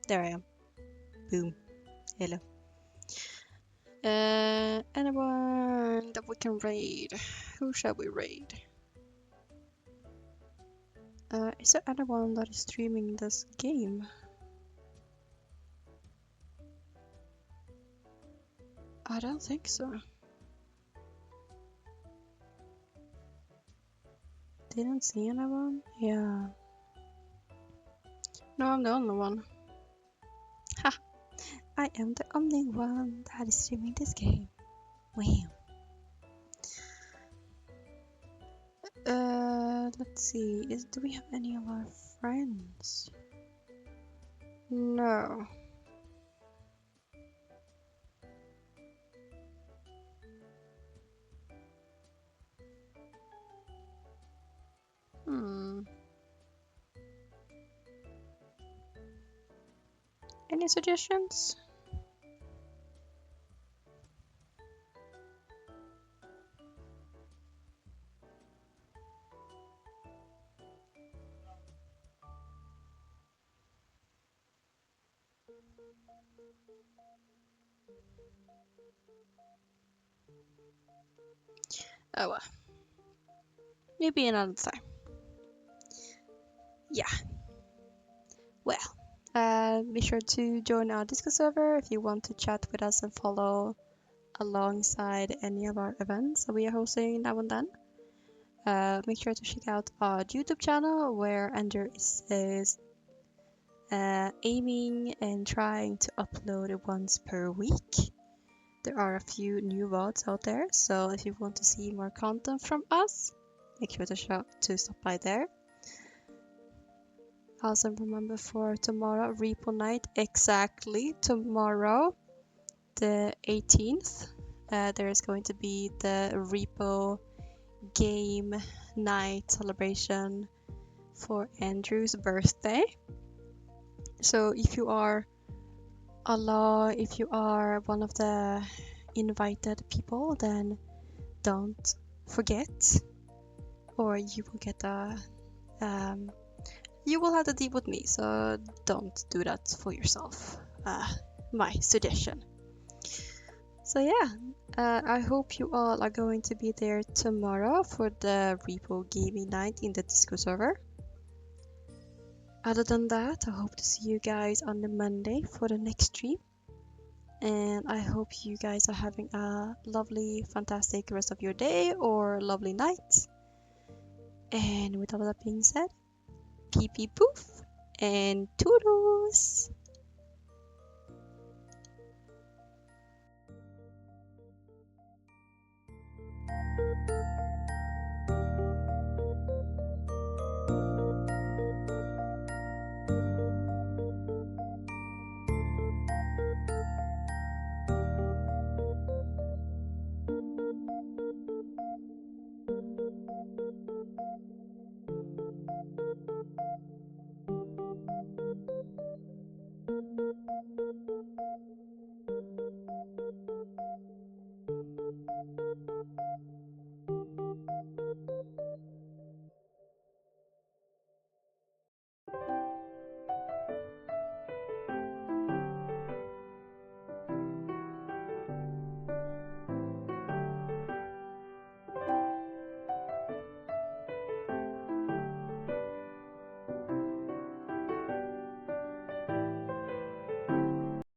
There I am. Boom. Hello. Anyone that we can raid? Who shall we raid? Is there anyone that is streaming this game? I don't think so. Didn't see anyone? Yeah. No, I'm the only one. Ha! I am the only one that is streaming this game. Wow. Let's see. Do we have any of our friends? No. Hmm. Any suggestions? Oh well. Maybe another time. Yeah. Well. Be sure to join our Discord server if you want to chat with us and follow alongside any of our events that we are hosting now and then. Make sure to check out our YouTube channel where Andrew is aiming and trying to upload it once per week. There are a few new VODs out there, so if you want to see more content from us, make sure to stop by there. Also remember for tomorrow, Repo Night, exactly tomorrow, the 18th, there is going to be the Repo game night celebration for Andrew's birthday. So if you are one of the invited people, then don't forget, or you will get you will have to deal with me. So don't do that for yourself. My suggestion. So yeah, I hope you all are going to be there tomorrow for the Repo Gaming Night in the Discord server. Other than that, I hope to see you guys on the Monday for the next stream. And I hope you guys are having a lovely, fantastic rest of your day or lovely night. And with all that being said, pee pee poof and toodles!